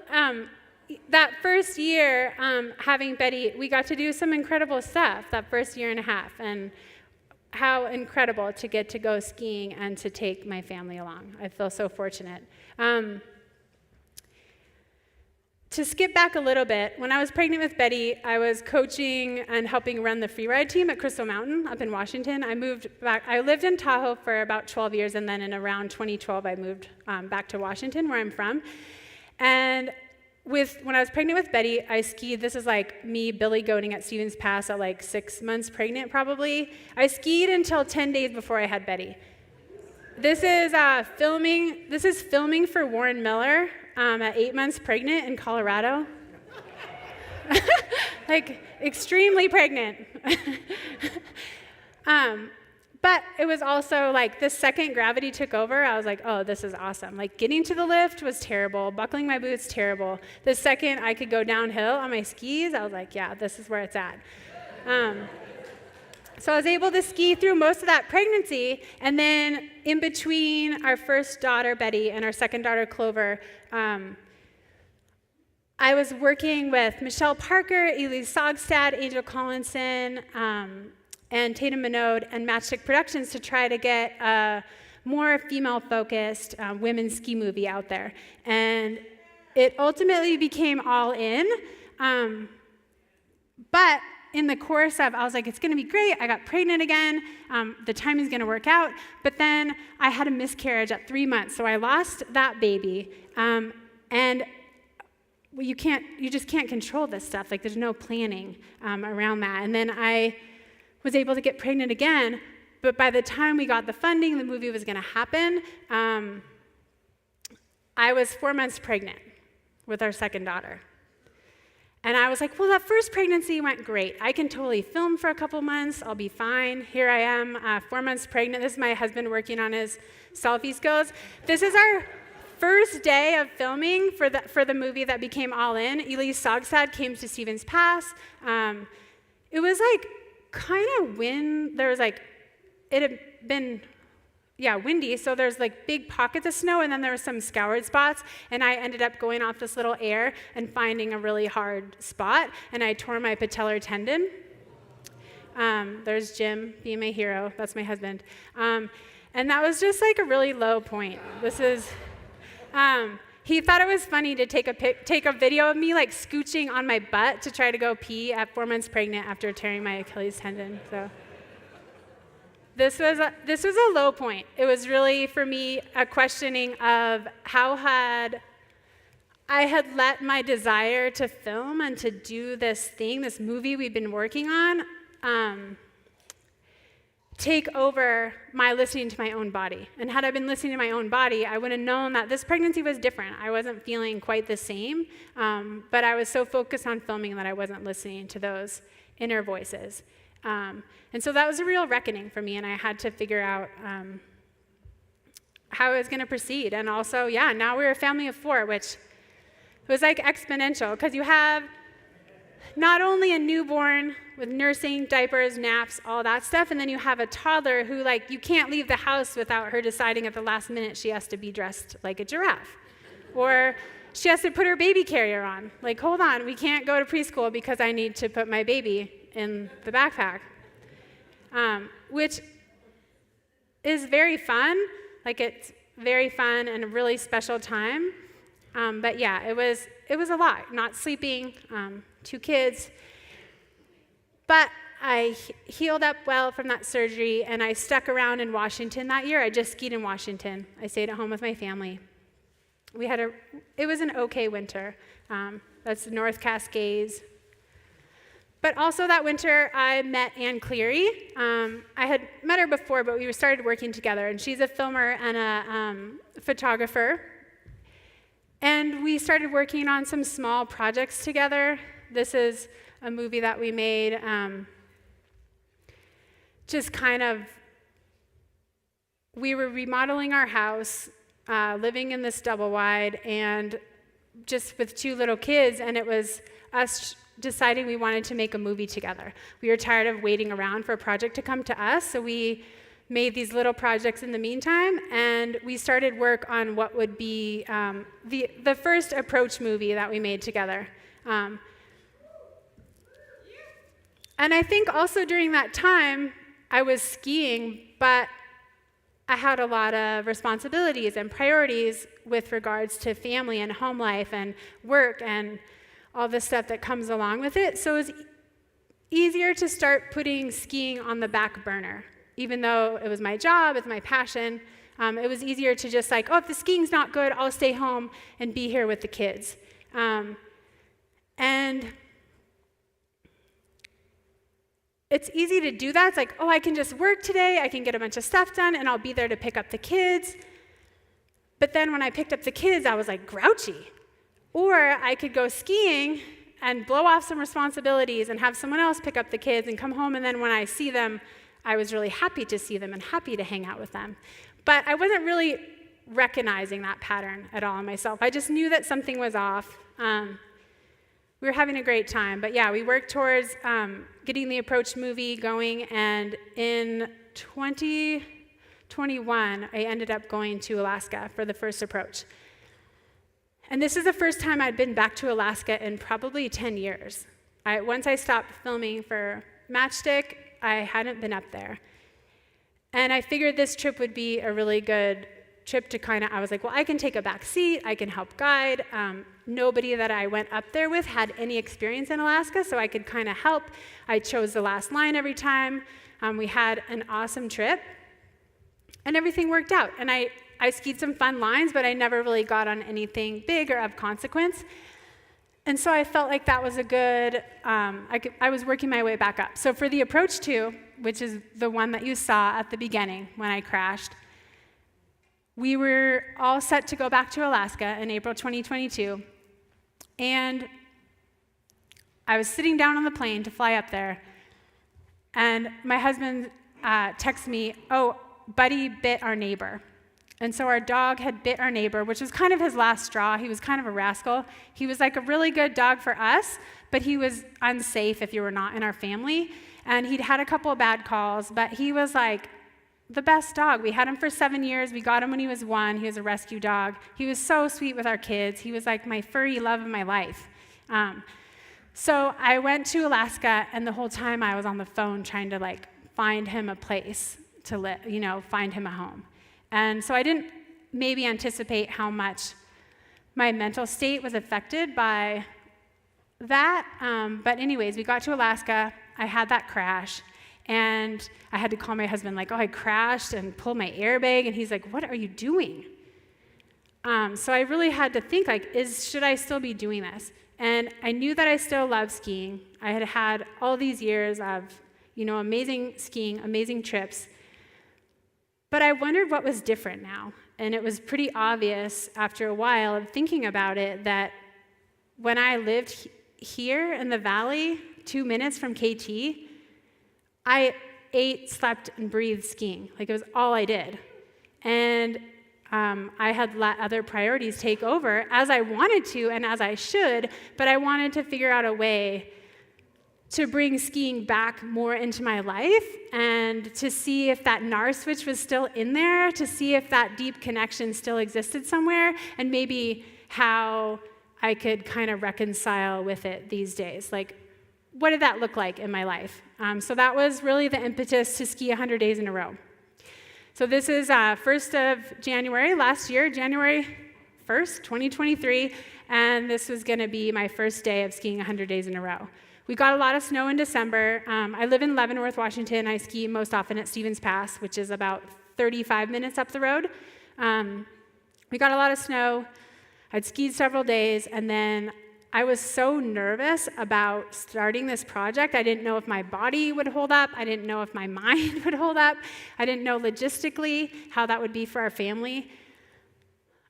that first year, having Betty, we got to do some incredible stuff that first year and a half, and how incredible to get to go skiing and to take my family along. I feel so fortunate. To skip back a little bit, when I was pregnant with Betty, I was coaching and helping run the freeride team at Crystal Mountain up in Washington. I moved back. I lived in Tahoe for about 12 years, and then in around 2012, I moved back to Washington, where I'm from. And when I was pregnant with Betty, I skied. This is like me billy goating at Stevens Pass at like 6 months pregnant, probably. I skied until 10 days before I had Betty. This is filming. This is filming for Warren Miller at 8 months pregnant in Colorado. Like extremely pregnant. But it was also like the second gravity took over, I was like, oh, this is awesome. Like getting to the lift was terrible, buckling my boots, terrible. The second I could go downhill on my skis, I was like, yeah, this is where it's at. So I was able to ski through most of that pregnancy, and then in between our first daughter, Betty, and our second daughter, Clover, I was working with Michelle Parker, Elise Sogstad, Angel Collinson, and Tatum Minode and Matchstick Productions to try to get a more female-focused women's ski movie out there. And it ultimately became All In, but in the course of, I was like, it's gonna be great, I got pregnant again, the timing's gonna work out, but then I had a miscarriage at 3 months, so I lost that baby, and you just can't control this stuff, like there's no planning around that. And then I was able to get pregnant again, but by the time we got the funding, the movie was gonna happen, I was 4 months pregnant with our second daughter. And I was like, well, that first pregnancy went great. I can totally film for a couple months. I'll be fine. Here I am, 4 months pregnant. This is my husband working on his selfie skills. This is our first day of filming for the movie that became All In. Elise Sogstad came to Stevens Pass. It was like kind of it had been windy, so there's like big pockets of snow, and then there were some scoured spots, and I ended up going off this little air and finding a really hard spot, and I tore my patellar tendon. There's Jim being my hero, that's my husband. And that was just like a really low point. This is, he thought it was funny to take a video of me like scooching on my butt to try to go pee at 4 months pregnant after tearing my Achilles tendon, so. This was a low point. It was really, for me, a questioning of how I had let my desire to film and to do this movie we've been working on, take over my listening to my own body. And had I been listening to my own body, I would have known that this pregnancy was different. I wasn't feeling quite the same, but I was so focused on filming that I wasn't listening to those inner voices. And so that was a real reckoning for me, and I had to figure out how I was going to proceed. And also, now we're a family of 4, which was like exponential, because you have not only a newborn with nursing, diapers, naps, all that stuff, and then you have a toddler who, like, you can't leave the house without her deciding at the last minute she has to be dressed like a giraffe. Or she has to put her baby carrier on. Like, hold on, we can't go to preschool because I need to put my baby in the backpack, which is very fun. Like, it's very fun and a really special time. But yeah, it was a lot. Not sleeping, 2 kids. But I healed up well from that surgery, and I stuck around in Washington that year. I just skied in Washington. I stayed at home with my family. It was an okay winter. That's the North Cascades. But also that winter, I met Ann Cleary. I had met her before, but we started working together, and she's a filmer and a photographer. And we started working on some small projects together. This is a movie that we made, we were remodeling our house, living in this double wide, and just with 2 little kids, and it was us deciding we wanted to make a movie together. We were tired of waiting around for a project to come to us, so we made these little projects in the meantime, and we started work on what would be the first approach movie that we made together. And I think also during that time, I was skiing, but I had a lot of responsibilities and priorities with regards to family and home life and work and all the stuff that comes along with it. So it was easier to start putting skiing on the back burner. Even though it was my job, it's my passion, it was easier to just like, oh, if the skiing's not good, I'll stay home and be here with the kids. And it's easy to do that. It's like, oh, I can just work today, I can get a bunch of stuff done, and I'll be there to pick up the kids. But then when I picked up the kids, I was like grouchy. Or I could go skiing and blow off some responsibilities and have someone else pick up the kids and come home, and then when I see them, I was really happy to see them and happy to hang out with them. But I wasn't really recognizing that pattern at all in myself. I just knew that something was off. We were having a great time. But yeah, we worked towards getting the Approach movie going, and in 2021, I ended up going to Alaska for the first Approach. And this is the first time I'd been back to Alaska in probably 10 years. Once I stopped filming for Matchstick, I hadn't been up there. And I figured this trip would be a really good trip to I was like, well, I can take a back seat, I can help guide. Nobody that I went up there with had any experience in Alaska, so I could kind of help. I chose the last line every time. We had an awesome trip, and everything worked out. And I skied some fun lines, but I never really got on anything big or of consequence. And so I felt like that was a good, I was working my way back up. So for the Approach 2, which is the one that you saw at the beginning when I crashed, we were all set to go back to Alaska in April 2022. And I was sitting down on the plane to fly up there, and my husband texts me, oh, Buddy bit our neighbor. And so our dog had bit our neighbor, which was kind of his last straw. He was kind of a rascal. He was like a really good dog for us, but he was unsafe if you were not in our family. And he'd had a couple of bad calls, but he was like the best dog. We had him for 7 years. We got him when he was 1. He was a rescue dog. He was so sweet with our kids. He was like my furry love of my life. So I went to Alaska, and the whole time I was on the phone trying to like find him a place to live, find him a home. And so I didn't maybe anticipate how much my mental state was affected by that. But anyways, we got to Alaska. I had that crash. And I had to call my husband like, oh, I crashed and pulled my airbag. And he's like, what are you doing? So I really had to think like, should I still be doing this? And I knew that I still loved skiing. I had had all these years of, amazing skiing, amazing trips. But I wondered what was different now. And it was pretty obvious after a while of thinking about it that when I lived here in the valley, 2 minutes from KT, I ate, slept, and breathed skiing. Like it was all I did. And I had let other priorities take over as I wanted to and as I should, but I wanted to figure out a way to bring skiing back more into my life and to see if that NAR switch was still in there, to see if that deep connection still existed somewhere, and maybe how I could kind of reconcile with it these days. Like, what did that look like in my life? So that was really the impetus to ski 100 days in a row. So this is 1st of January last year, January 1st, 2023, and this was going to be my first day of skiing 100 days in a row. We got a lot of snow in December. I live in Leavenworth, Washington. I ski most often at Stevens Pass, which is about 35 minutes up the road. We got a lot of snow. I'd skied several days, and then I was so nervous about starting this project. I didn't know if my body would hold up. I didn't know if my mind would hold up. I didn't know logistically how that would be for our family.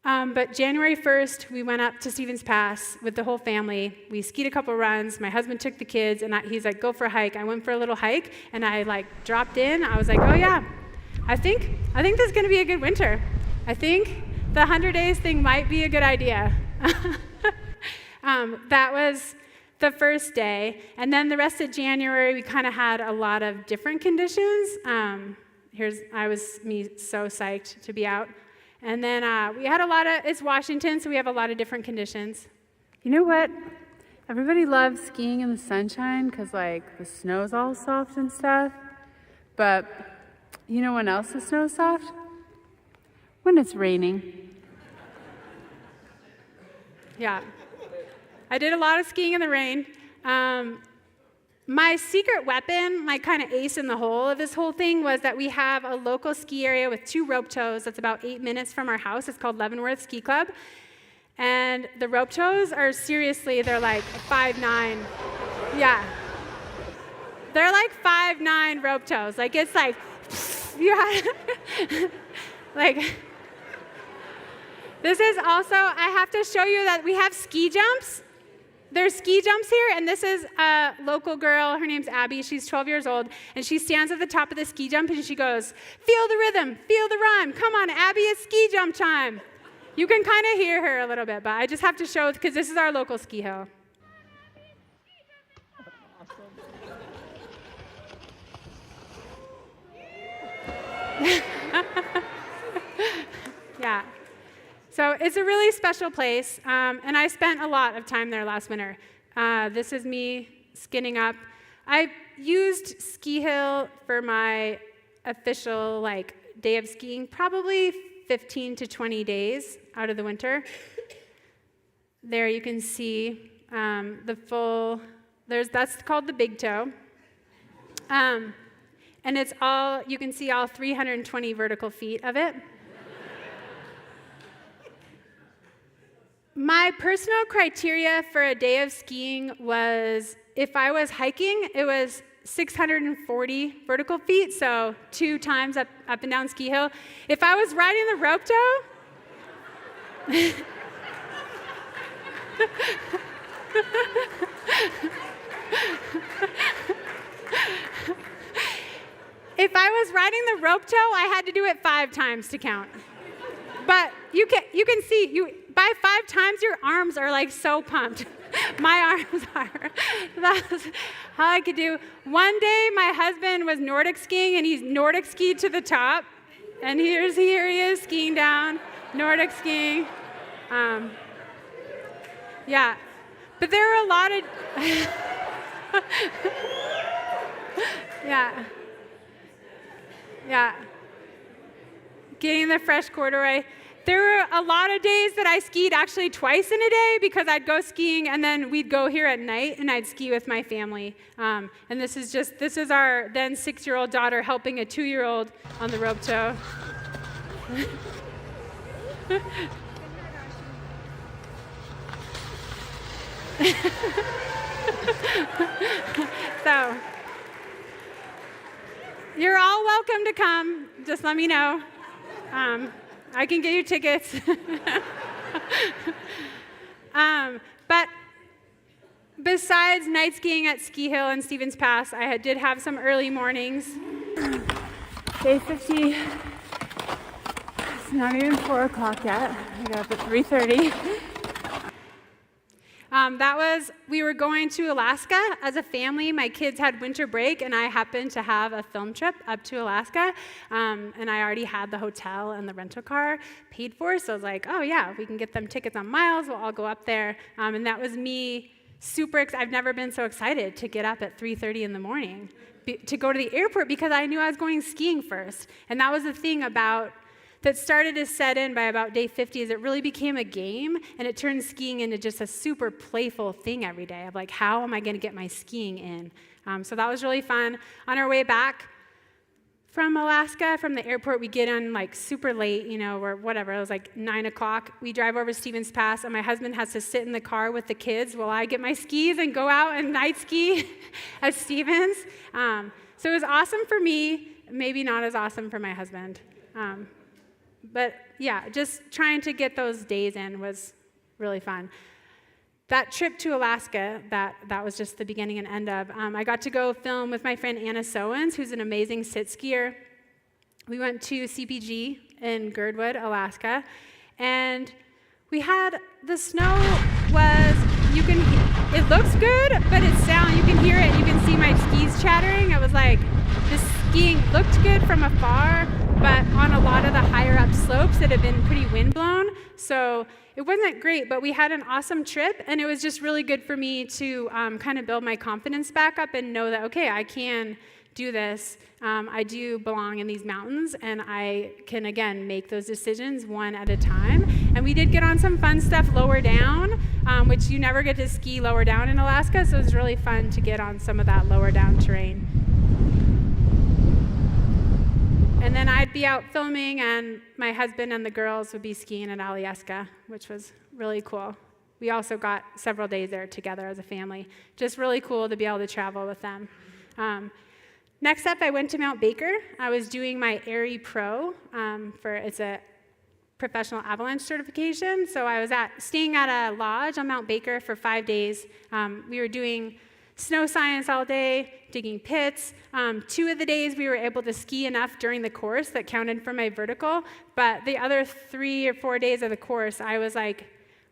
But January 1st, we went up to Stevens Pass with the whole family. We skied a couple runs. My husband took the kids, and he's like, go for a hike. I went for a little hike, and I dropped in. I was like, oh yeah, I think this is going to be a good winter. I think the 100 days thing might be a good idea. That was the first day. And then the rest of January, we kind of had a lot of different conditions. I was so psyched to be out. And then we had it's Washington, so we have a lot of different conditions. You know what? Everybody loves skiing in the sunshine because, like, the snow's all soft and stuff. But you know when else the snow's soft? When it's raining. Yeah. I did a lot of skiing in the rain. My secret weapon, my kind of ace in the hole of this whole thing, was that we have a local ski area with 2 rope tows that's about 8 minutes from our house. It's called Leavenworth Ski Club. And the rope tows are seriously, they're like 5'9". Yeah. They're like 5'9" rope tows. Like, it's like, yeah. Like, this is also, I have to show you that we have ski jumps. There's ski jumps here, and this is a local girl. Her name's Abby. She's 12 years old, and she stands at the top of the ski jump, and she goes, "Feel the rhythm, feel the rhyme. Come on, Abby, it's ski jump time." You can kind of hear her a little bit, but I just have to show, because this is our local ski hill. Yeah. So it's a really special place, and I spent a lot of time there last winter. This is me skinning up. I used Ski Hill for my official day of skiing, probably 15 to 20 days out of the winter. There you can see that's called the big toe. And it's you can see all 320 vertical feet of it. My personal criteria for a day of skiing was, if I was hiking, it was 640 vertical feet, so 2 times up and down Ski Hill. If I was riding the rope tow, if I was riding the rope tow, I had to do it 5 times to count. But you can see, by 5 times, your arms are like so pumped. My arms are. That's how I could do. One day, my husband was Nordic skiing, and he's Nordic skied to the top. And here he is skiing down, Nordic skiing. Yeah. But there were a lot of... Yeah. Yeah. Getting the fresh corduroy. There were a lot of days that I skied actually twice in a day, because I'd go skiing and then we'd go here at night and I'd ski with my family. And this is our then 6-year-old daughter helping a 2-year-old on the rope tow. So, you're all welcome to come. Just let me know. I can get you tickets. But besides night skiing at Ski Hill and Stevens Pass, I did have some early mornings. Day 50. It's not even 4 o'clock yet. I got up at 3:30. We were going to Alaska as a family. My kids had winter break, and I happened to have a film trip up to Alaska. And I already had the hotel and the rental car paid for, so I was like, oh yeah, we can get them tickets on miles, we'll all go up there. And that was me I've never been so excited to get up at 3:30 in the morning to go to the airport, because I knew I was going skiing first. And that was the thing that started to set in by about day 50, is it really became a game, and it turned skiing into just a super playful thing every day of how am I going to get my skiing in? So that was really fun. On our way back from Alaska, from the airport, we get on super late, or whatever. It was 9 o'clock. We drive over Stevens Pass, and my husband has to sit in the car with the kids while I get my skis and go out and night ski at Stevens. So it was awesome for me, maybe not as awesome for my husband. But yeah, just trying to get those days in was really fun. That trip to Alaska, that was just the beginning and end of. I got to go film with my friend Anna Sowens, who's an amazing sit skier. We went to CPG in Girdwood, Alaska, and we had the snow it looks good, but it's sound. You can hear it. You can see my skis chattering. I was like, skiing looked good from afar, but on a lot of the higher up slopes it had been pretty windblown, so it wasn't great, but we had an awesome trip, and it was just really good for me to kind of build my confidence back up and know that, okay, I can do this. I do belong in these mountains, and I can, again, make those decisions one at a time. And we did get on some fun stuff lower down, which you never get to ski lower down in Alaska, so it was really fun to get on some of that lower down terrain. And then I'd be out filming, and my husband and the girls would be skiing at Alyeska, which was really cool. We also got several days there together as a family. Just really cool to be able to travel with them. Next up, I went to Mount Baker. I was doing my AIRE Pro, it's a professional avalanche certification. So I was staying at a lodge on Mount Baker for 5 days. We were doing snow science all day, digging pits. 2 of the days we were able to ski enough during the course that counted for my vertical, but the other 3 or 4 days of the course, I was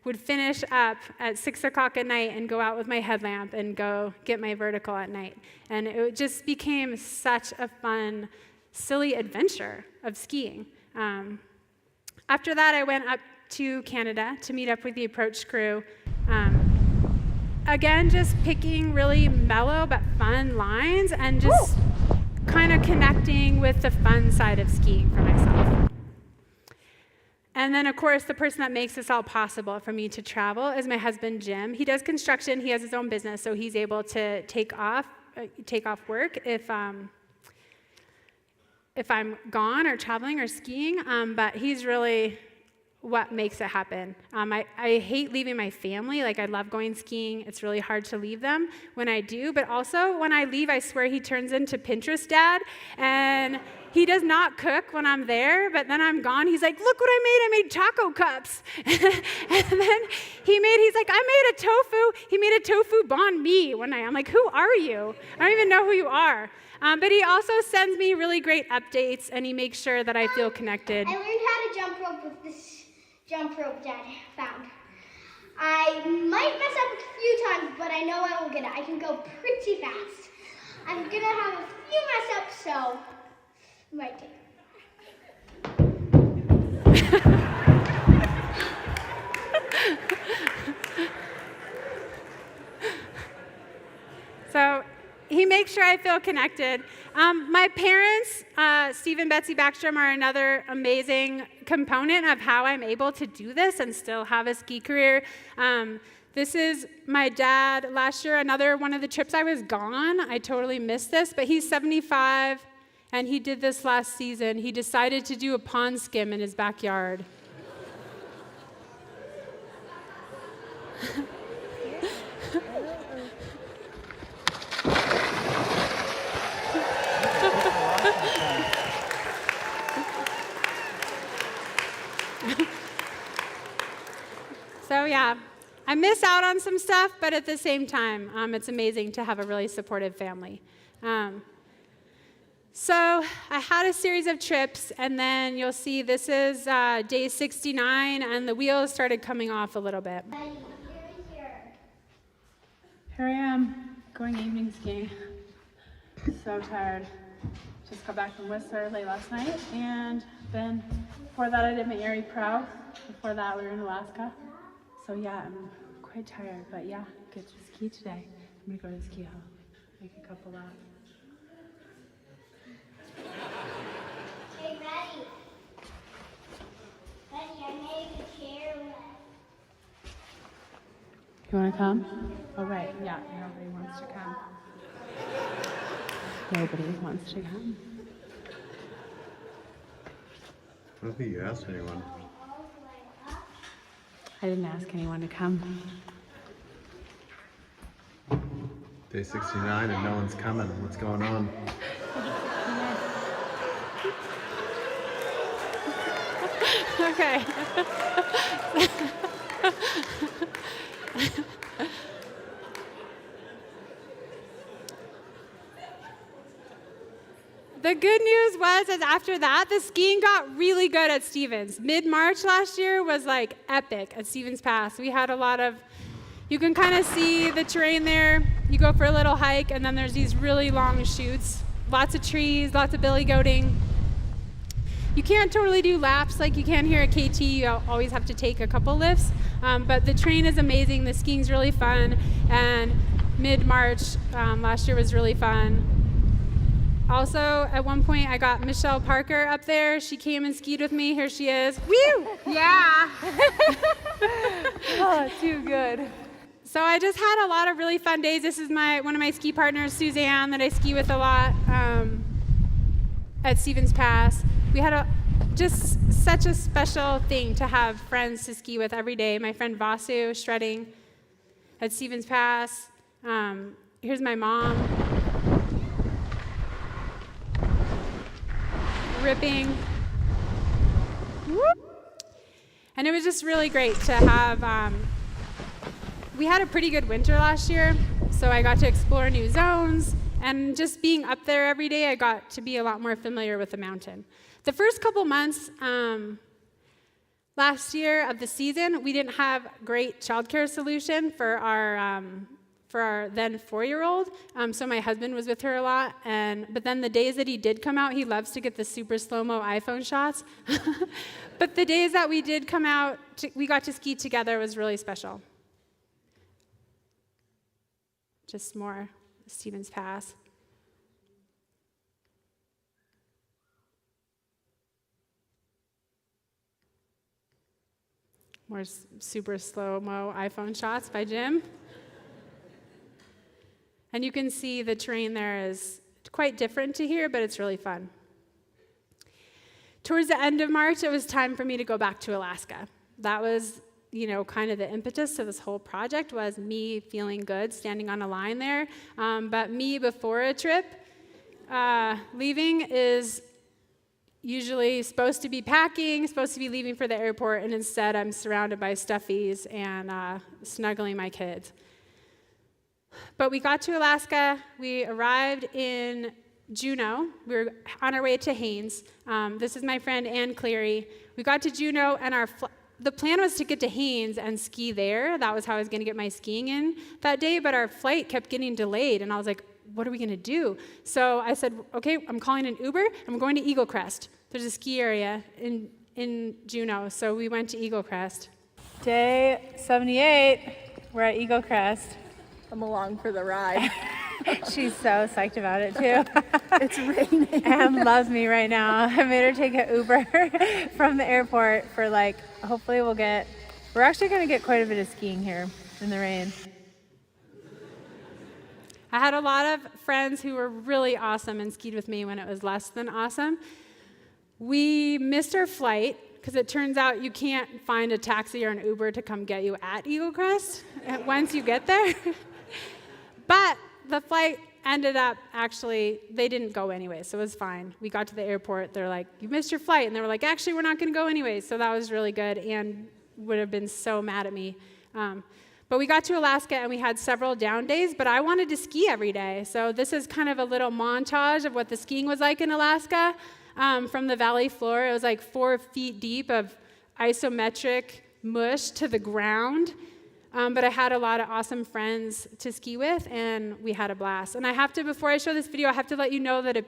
would finish up at 6 o'clock at night and go out with my headlamp and go get my vertical at night. And it just became such a fun, silly adventure of skiing. After that, I went up to Canada to meet up with the approach crew. Again, just picking really mellow but fun lines and just kind of connecting with the fun side of skiing for myself. And then, of course, the person that makes this all possible for me to travel is my husband, Jim. He does construction. He has his own business, so he's able to take off work if I'm gone or traveling or skiing. But he's really what makes it happen. I hate leaving my family. I love going skiing. It's really hard to leave them when I do. But also, when I leave, I swear he turns into Pinterest dad. And he does not cook when I'm there, but then I'm gone. He's like, look what I made. I made taco cups. And then he's like, I made a tofu. He made a tofu banh mi one night. I'm like, who are you? I don't even know who you are. But he also sends me really great updates, and he makes sure that I feel connected. I learned how to jump rope with this jump rope Dad found. I might mess up a few times, but I know I will get it. I can go pretty fast. I'm going to have a few mess ups, so it might take. So he makes sure I feel connected. My parents, Steve and Betsy Backstrom, are another amazing component of how I'm able to do this and still have a ski career. This is my dad last year, another one of the trips I was gone. I totally missed this, but he's 75, and he did this last season. He decided to do a pond skim in his backyard. So yeah, I miss out on some stuff, but at the same time, it's amazing to have a really supportive family. So I had a series of trips, and then you'll see this is day 69, and the wheels started coming off a little bit. Here I am, going evening skiing. So tired. Just got back from Whistler late last night, and then before that I did my AIRE Pro. Before that we were in Alaska. So yeah, I'm quite tired, but yeah, get to ski today. I'm gonna go to the ski hill, make a couple laps. Hey, Betty. Betty, I made a chair. You wanna come? Oh right, yeah, nobody wants to come. Nobody wants to come. I don't think you asked anyone. I didn't ask anyone to come. Day 69 and no one's coming. What's going on? Okay. The good news was that after that, the skiing got really good at Stevens. Mid-March last year was epic at Stevens Pass. We had a lot of, you can kind of see the terrain there. You go for a little hike, and then there's these really long chutes lots of trees, lots of billy goating. You can't totally do laps like you can here at KT. You always have to take a couple lifts, but the train is amazing. The skiing's really fun, and mid-March last year was really fun. Also, at one point, I got Michelle Parker up there. She came and skied with me. Here she is. Woo! Yeah! Oh, too good. So I just had a lot of really fun days. This is one of my ski partners, Suzanne, that I ski with a lot at Stevens Pass. We had just such a special thing to have friends to ski with every day. My friend Vasu shredding at Stevens Pass. Here's my mom. Ripping. And it was just really great to have, we had a pretty good winter last year, so I got to explore new zones, and just being up there every day, I got to be a lot more familiar with the mountain. The first couple months last year of the season, we didn't have great childcare solution for our then 4-year-old, so my husband was with her a lot, but then the days that he did come out, he loves to get the super slow-mo iPhone shots. But the days that we did come out, we got to ski together, was really special. Just more Stevens Pass. More super slow-mo iPhone shots by Jim. And you can see the terrain there is quite different to here, but it's really fun. Towards the end of March, it was time for me to go back to Alaska. That was, kind of the impetus to this whole project, was me feeling good, standing on a line there. But me before a trip, leaving is usually supposed to be packing, supposed to be leaving for the airport, and instead I'm surrounded by stuffies and snuggling my kids. But we got to Alaska. We arrived in Juneau. We were on our way to Haines. This is my friend Ann Cleary. We got to Juneau, and the plan was to get to Haines and ski there. That was how I was going to get my skiing in that day, but our flight kept getting delayed, and I was like, what are we going to do? So I said, okay, I'm calling an Uber, and I'm going to Eagle Crest. There's a ski area in Juneau, so we went to Eagle Crest. Day 78, we're at Eagle Crest. I'm along for the ride. She's so psyched about it too. It's raining. Em loves me right now. I made her take an Uber from the airport for hopefully we're actually going to get quite a bit of skiing here in the rain. I had a lot of friends who were really awesome and skied with me when it was less than awesome. We missed our flight because it turns out you can't find a taxi or an Uber to come get you at Eagle Crest once you get there. But the flight ended up they didn't go anyway, so it was fine. We got to the airport, they're like, you missed your flight, and they were like, actually, we're not going to go anyway, so that was really good, and would have been so mad at me. But we got to Alaska, and we had several down days, but I wanted to ski every day, so this is kind of a little montage of what the skiing was like in Alaska. From the valley floor, it was 4 feet deep of isometric mush to the ground. But I had a lot of awesome friends to ski with, and we had a blast. And before I show this video, I have to let you know that a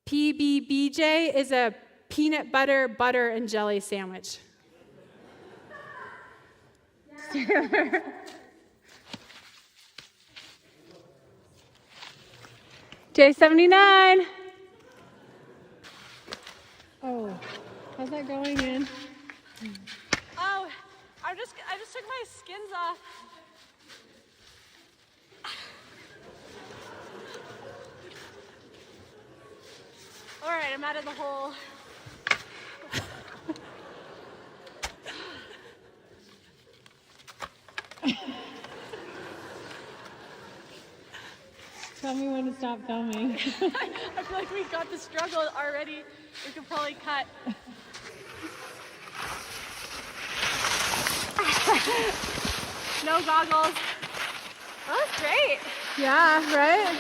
PBBJ is a peanut butter, and jelly sandwich. Day 79. Oh, how's that going in? Oh, I just took my skins off. All right, I'm out of the hole. Tell me when to stop filming. I feel like we got the struggle already. We could probably cut. No goggles. That was great. Yeah, right?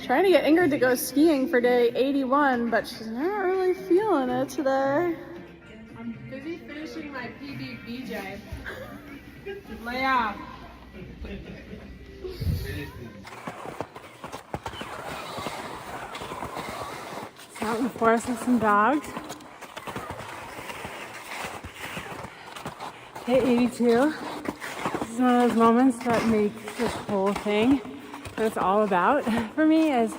Trying to get Ingrid to go skiing for day 81, but she's not really feeling it today. I'm busy finishing my PB BJ. Lay off. So out in the forest with some dogs. Day 82. This is one of those moments that make this whole thing what it's all about for me. Is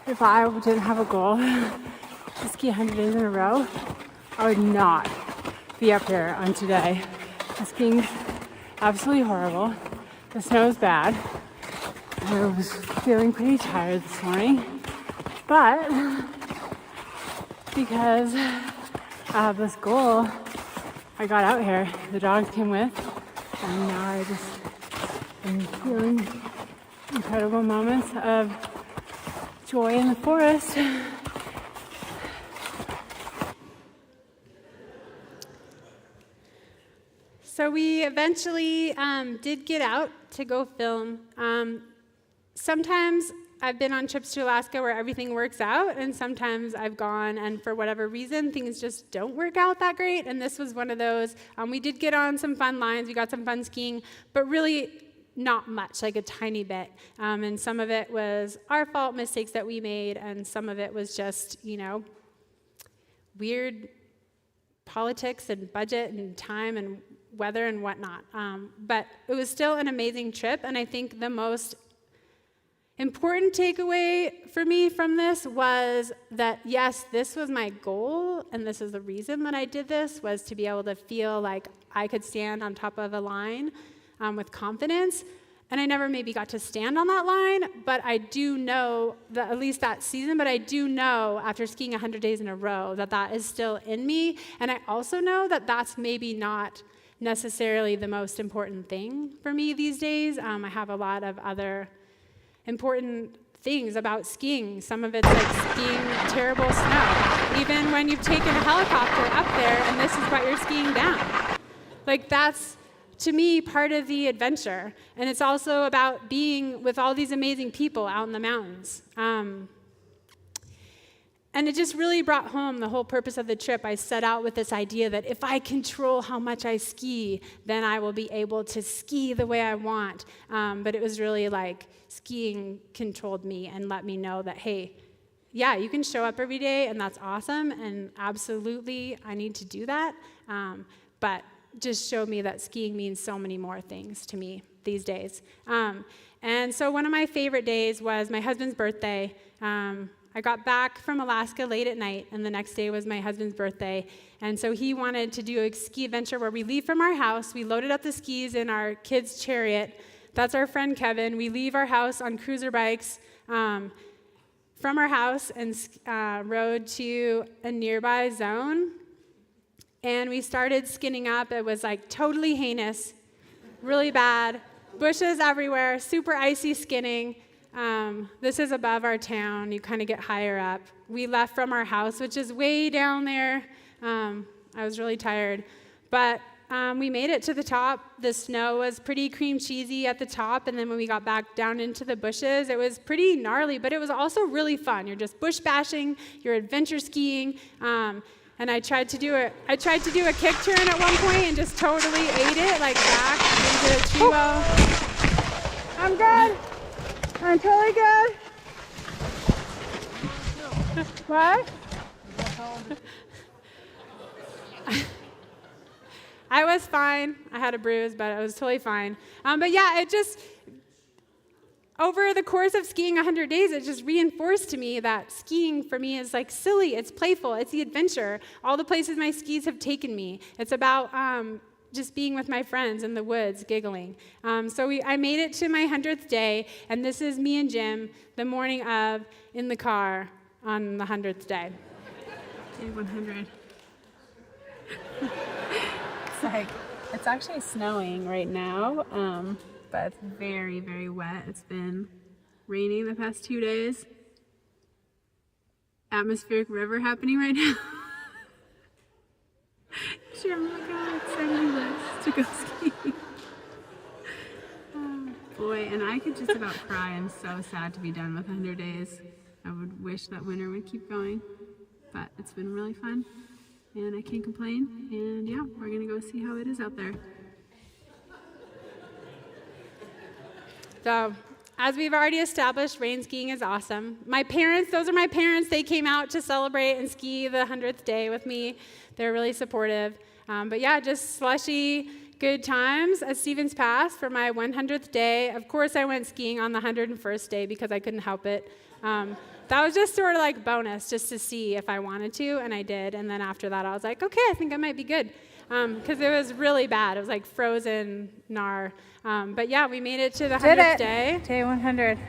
if I didn't have a goal to ski 100 days in a row, I would not be up here on today. The skiing's absolutely horrible. The snow's bad. I was feeling pretty tired this morning, but because I have this goal, I got out here. The dogs came with, and now I just am feeling incredible moments of joy in the forest. So we eventually did get out to go film. Sometimes I've been on trips to Alaska where everything works out, and sometimes I've gone and for whatever reason things just don't work out that great, and this was one of those. We did get on some fun lines, we got some fun skiing, but really not much, like a tiny bit. And some of it was our fault, mistakes that we made, and some of it was just, weird politics and budget and time and weather and whatnot. But it was still an amazing trip, and I think the most important takeaway for me from this was that, yes, this was my goal, and this is the reason that I did this, was to be able to feel like I could stand on top of a line with confidence. And I never maybe got to stand on that line, but I do know, that at least that season, but I do know after skiing 100 days in a row that that is still in me. And I also know that that's maybe not necessarily the most important thing for me these days. I have a lot of other important things about skiing. Some of it's like skiing terrible snow. Even when you've taken a helicopter up there and this is what you're skiing down. Like that's, to me, part of the adventure. And it's also about being with all these amazing people out in the mountains. And it just really brought home the whole purpose of the trip. I set out with this idea that if I control how much I ski, then I will be able to ski the way I want. But it was really like skiing controlled me and let me know that, hey, yeah, you can show up every day, and that's awesome, and absolutely I need to do that. But just showed me that skiing means so many more things to me these days. And so one of my favorite days was my husband's birthday. I got back from Alaska late at night, and the next day was my husband's birthday. And so he wanted to do a ski adventure where we leave from our house. We loaded up the skis in our kids' chariot. That's our friend Kevin. We leave our house on cruiser bikes from our house and rode to a nearby zone. And we started skinning up. It was like totally heinous, really bad, bushes everywhere, super icy skinning. This is above our town. You kind of get higher up. We left from our house, which is way down there. I was really tired. But we made it to the top. The snow was pretty cream cheesy at the top. And then when we got back down into the bushes, it was pretty gnarly, but it was also really fun. You're just bush bashing, you're adventure skiing. And I tried to do a kick turn at one point and just totally ate it, like back into a tree-bow. I'm good. I'm totally good. What? I was fine. I had a bruise, but I was totally fine. But yeah, it just, over the course of skiing 100 days, it just reinforced to me that skiing for me is like silly, it's playful, it's the adventure. All the places my skis have taken me. It's about just being with my friends in the woods, giggling. I made it to my 100th day, and this is me and Jim the morning of in the car on the 100th day. Day 100. It's actually snowing right now, but it's very, very wet. It's been raining the past 2 days. Atmospheric river happening right now. Jim, look how excited he was to go skiing. Oh, boy, and I could just about cry. I'm so sad to be done with 100 days. I would wish that winter would keep going, but it's been really fun, and I can't complain. And yeah, we're gonna go see how it is out there. So, as we've already established, rain skiing is awesome. My parents, those are my parents. They came out to celebrate and ski the 100th day with me. They're really supportive. But yeah, just slushy, good times at Stevens Pass for my 100th day. Of course, I went skiing on the 101st day because I couldn't help it. That was just sort of like bonus, just to see if I wanted to, and I did. And then after that, I was like, okay, I think I might be good. Because it was really bad. It was like frozen gnar. But yeah, we made it to the 100th day. Day 100.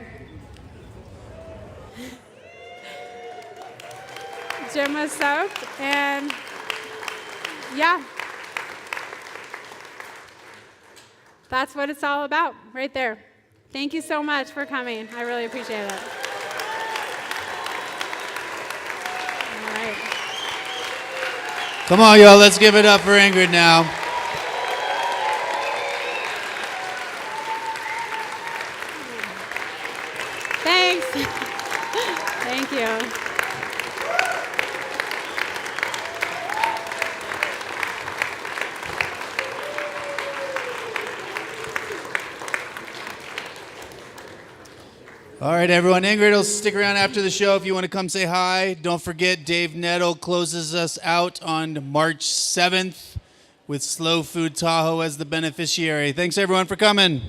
Jim was soaked, and yeah. That's what it's all about, right there. Thank you so much for coming. I really appreciate it. All right. Come on, y'all, let's give it up for Ingrid now. Thanks. Thank you. All right, everyone. Ingrid will stick around after the show if you want to come say hi. Don't forget, Dave Nettle closes us out on March 7th with Slow Food Tahoe as the beneficiary. Thanks, everyone, for coming.